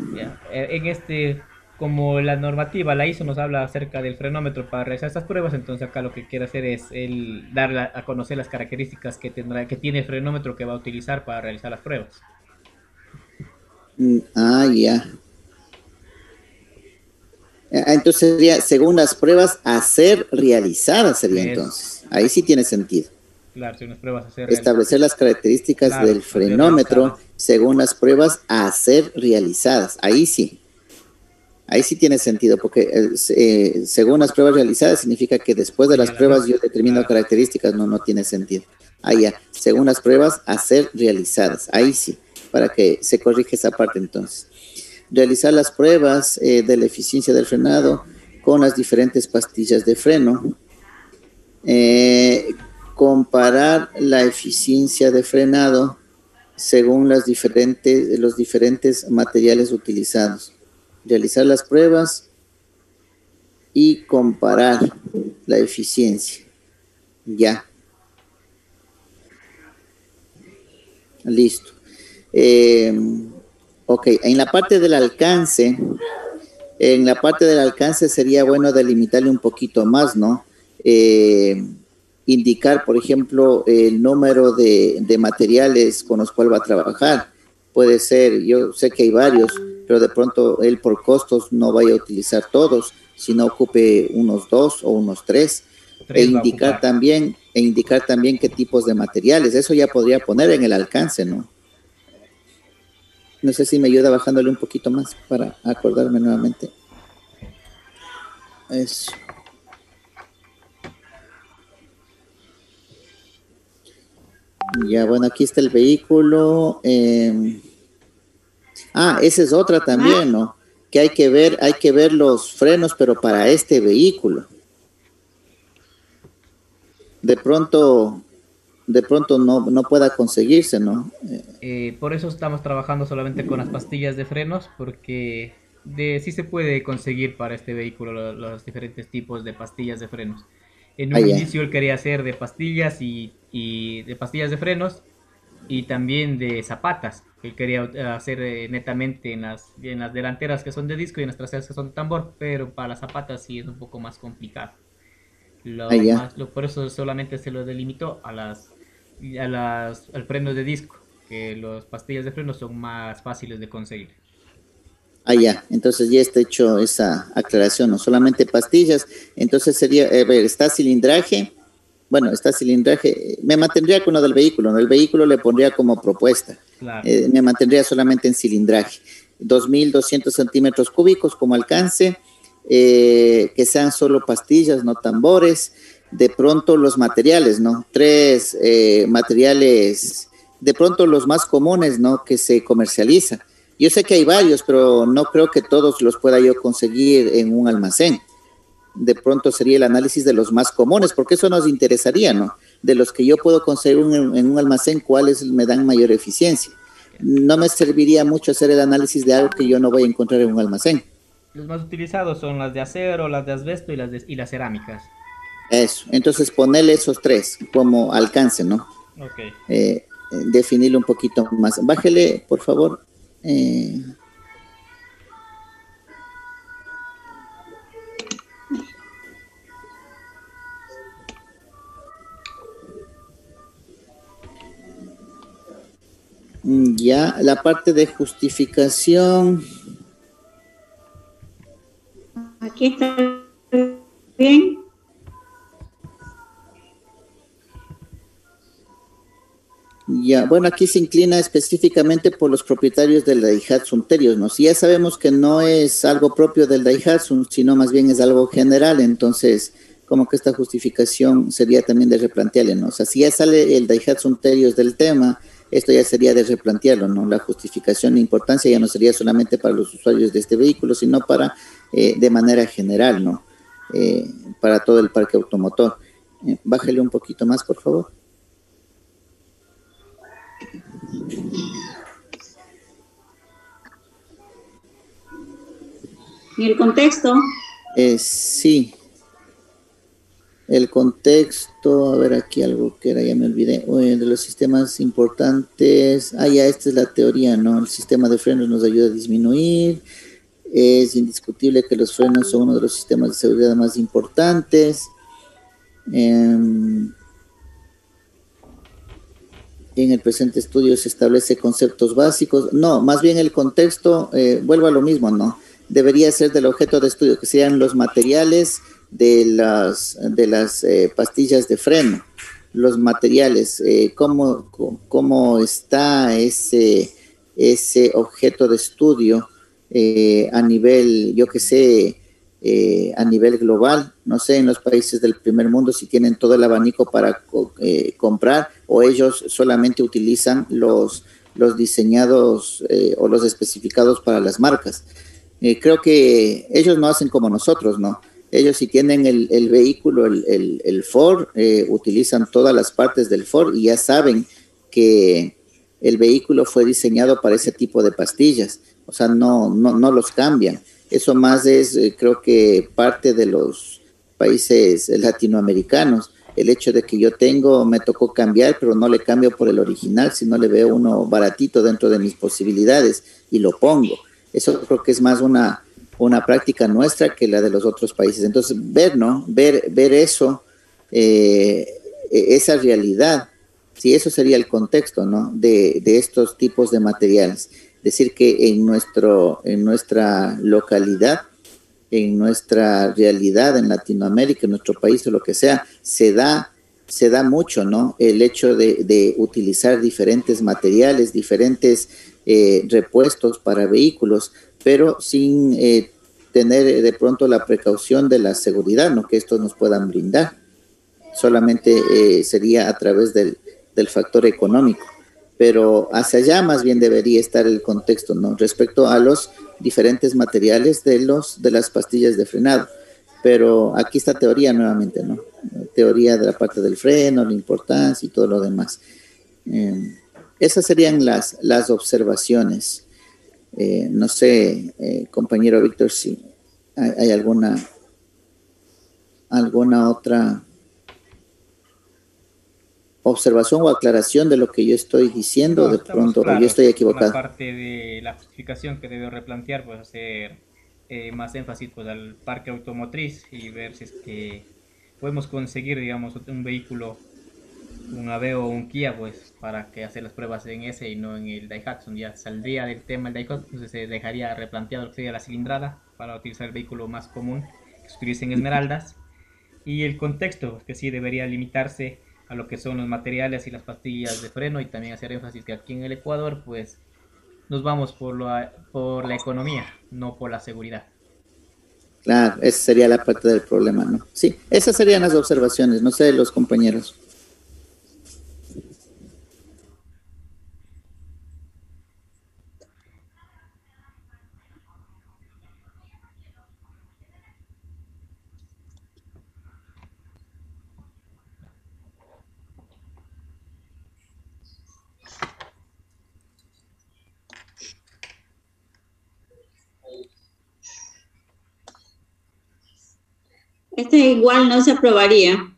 Como la normativa, la ISO nos habla acerca del frenómetro para realizar estas pruebas, entonces acá lo que quiere hacer es dar a conocer las características que tiene el frenómetro que va a utilizar para realizar las pruebas. Ya. Entonces sería, según las pruebas a ser realizadas sería entonces. Ahí sí tiene sentido. Claro, según las pruebas a ser establecer las características del frenómetro según las pruebas a ser realizadas. Ahí sí. Ahí sí tiene sentido, porque según las pruebas realizadas significa que después de las pruebas yo determino características, no tiene sentido. Ya, según las pruebas a ser realizadas. Ahí sí, para que se corrija esa parte entonces. Realizar las pruebas de la eficiencia del frenado con las diferentes pastillas de freno. Comparar la eficiencia de frenado según los diferentes materiales utilizados. Realizar las pruebas y comparar la eficiencia. Ya. Listo. Ok, en la parte del alcance, sería bueno delimitarle un poquito más, ¿no? Indicar, por ejemplo, el número de materiales con los cuales va a trabajar. Puede ser, yo sé que hay varios, pero de pronto él por costos no vaya a utilizar todos, sino ocupe unos 2 o unos 3. E indicar también qué tipos de materiales. Eso ya podría poner en el alcance, ¿no? No sé si me ayuda bajándole un poquito más para acordarme nuevamente. Eso. Ya, bueno, aquí está el vehículo. Esa es otra también, ¿no? Que hay que ver los frenos, pero para este vehículo. De pronto no pueda conseguirse, ¿no? Por eso estamos trabajando solamente con las pastillas de frenos, porque sí se puede conseguir para este vehículo los diferentes tipos de pastillas de frenos. En Ah, un ya. inicio él quería hacer de pastillas y de pastillas de frenos y también de zapatas. Él quería hacer netamente en las delanteras que son de disco y en las traseras que son de tambor, pero para las zapatas sí es un poco más complicado. Ah, ya. Por eso solamente se lo delimitó al freno de disco, que las pastillas de freno son más fáciles de conseguir. Ah, ya. Entonces ya está hecho esa aclaración, no solamente pastillas. Entonces sería, a ver, está cilindraje. Bueno, está cilindraje. Me mantendría con lo del vehículo, ¿no? El vehículo le pondría como propuesta. Claro. Me mantendría solamente en cilindraje. 2.200 centímetros cúbicos como alcance. Que sean solo pastillas, no tambores. De pronto los materiales, ¿no? Tres materiales, de pronto los más comunes, ¿no? Que se comercializan. Yo sé que hay varios, pero no creo que todos los pueda yo conseguir en un almacén. De pronto sería el análisis de los más comunes, porque eso nos interesaría, ¿no? De los que yo puedo conseguir en un almacén, cuáles me dan mayor eficiencia. No me serviría mucho hacer el análisis de algo que yo no voy a encontrar en un almacén. Los más utilizados son las de acero, las de asbesto y las cerámicas. Eso, entonces ponerle esos tres como alcance, ¿no? Ok. Definirlo un poquito más. Bájele, por favor. Ya, la parte de justificación. Aquí está bien. Ya, bueno, aquí se inclina específicamente por los propietarios del Daihatsu Terios, ¿no? Si ya sabemos que no es algo propio del Daihatsu, sino más bien es algo general, entonces como que esta justificación sería también de replantearle, ¿no? O sea, si ya sale el Daihatsu Terios del tema, esto ya sería de replantearlo, ¿no? La justificación de importancia ya no sería solamente para los usuarios de este vehículo, sino para, de manera general, ¿no? Para todo el parque automotor. Bájale un poquito más, por favor. ¿Y el contexto? Sí, el contexto, a ver aquí algo que era, ya me olvidé, de los sistemas importantes, ya esta es la teoría, ¿no? El sistema de frenos nos ayuda a disminuir, es indiscutible que los frenos son uno de los sistemas de seguridad más importantes. En el presente estudio se establece conceptos básicos. No, más bien el contexto, vuelvo a lo mismo, ¿no? Debería ser del objeto de estudio, que sean los materiales de las pastillas de freno, los materiales, cómo está ese objeto de estudio a nivel, yo que sé, a nivel global, no sé, en los países del primer mundo si tienen todo el abanico para comprar o ellos solamente utilizan los diseñados o los especificados para las marcas. Creo que ellos no hacen como nosotros, ¿no? Ellos si tienen el vehículo, el Ford, utilizan todas las partes del Ford y ya saben que el vehículo fue diseñado para ese tipo de pastillas, o sea, no los cambian. Eso más es, creo que parte de los países latinoamericanos, el hecho de que yo me tocó cambiar, pero no le cambio por el original, sino le veo uno baratito dentro de mis posibilidades y lo pongo. Eso creo que es más una práctica nuestra que la de los otros países. Entonces, ¿no? Ver eso, esa realidad, sí, eso sería el contexto, ¿no? De estos tipos de materiales. Decir que en nuestra localidad, en nuestra realidad en Latinoamérica, en nuestro país o lo que sea, se da mucho, ¿no? El hecho de utilizar diferentes materiales, diferentes repuestos para vehículos, pero sin tener de pronto la precaución de la seguridad, ¿no? Que estos nos puedan brindar. Solamente sería a través del factor económico. Pero hacia allá más bien debería estar el contexto, ¿no? Respecto a los diferentes materiales de las pastillas de frenado. Pero aquí está teoría nuevamente, ¿no? Teoría de la parte del freno, la importancia y todo lo demás. Esas serían las observaciones. No sé, compañero Víctor, si hay alguna otra observación o aclaración de lo que yo estoy diciendo. No, de pronto claros, yo estoy con equivocado. la parte de la justificación que debe replantear, pues hacer más énfasis pues, al parque automotriz y ver si es que podemos conseguir, digamos, un vehículo, un Aveo o un Kia, pues, para que hacer las pruebas en ese y no en el Daihatsu. Ya saldría del tema el Daihatsu, entonces se dejaría replanteado lo que sería la cilindrada para utilizar el vehículo más común que se utilice en Esmeraldas. Y el contexto, que sí debería limitarse a lo que son los materiales y las pastillas de freno, y también hacer énfasis que aquí en el Ecuador, pues, nos vamos por la economía, no por la seguridad. Claro, esa sería la parte del problema, ¿no? Sí, esas serían las observaciones, no sé, los compañeros. Este igual no se aprobaría.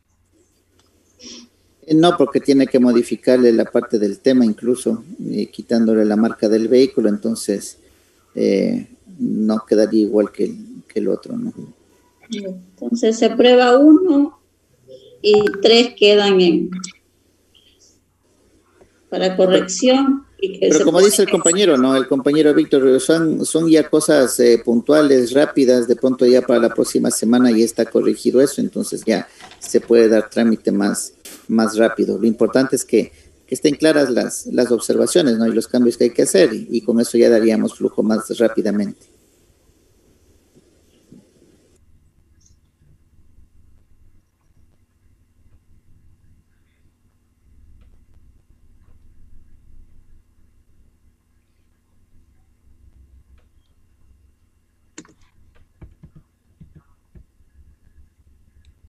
No, porque tiene que modificarle la parte del tema incluso, quitándole la marca del vehículo, entonces no quedaría igual que el otro, ¿no? Entonces se aprueba 1 y 3 quedan para corrección. Pero como dice el compañero, ¿no? El compañero Víctor, son ya cosas puntuales, rápidas, de pronto ya para la próxima semana ya está corregido eso, entonces ya se puede dar trámite más rápido. Lo importante es que estén claras las observaciones, ¿no? Y los cambios que hay que hacer, y con eso ya daríamos flujo más rápidamente.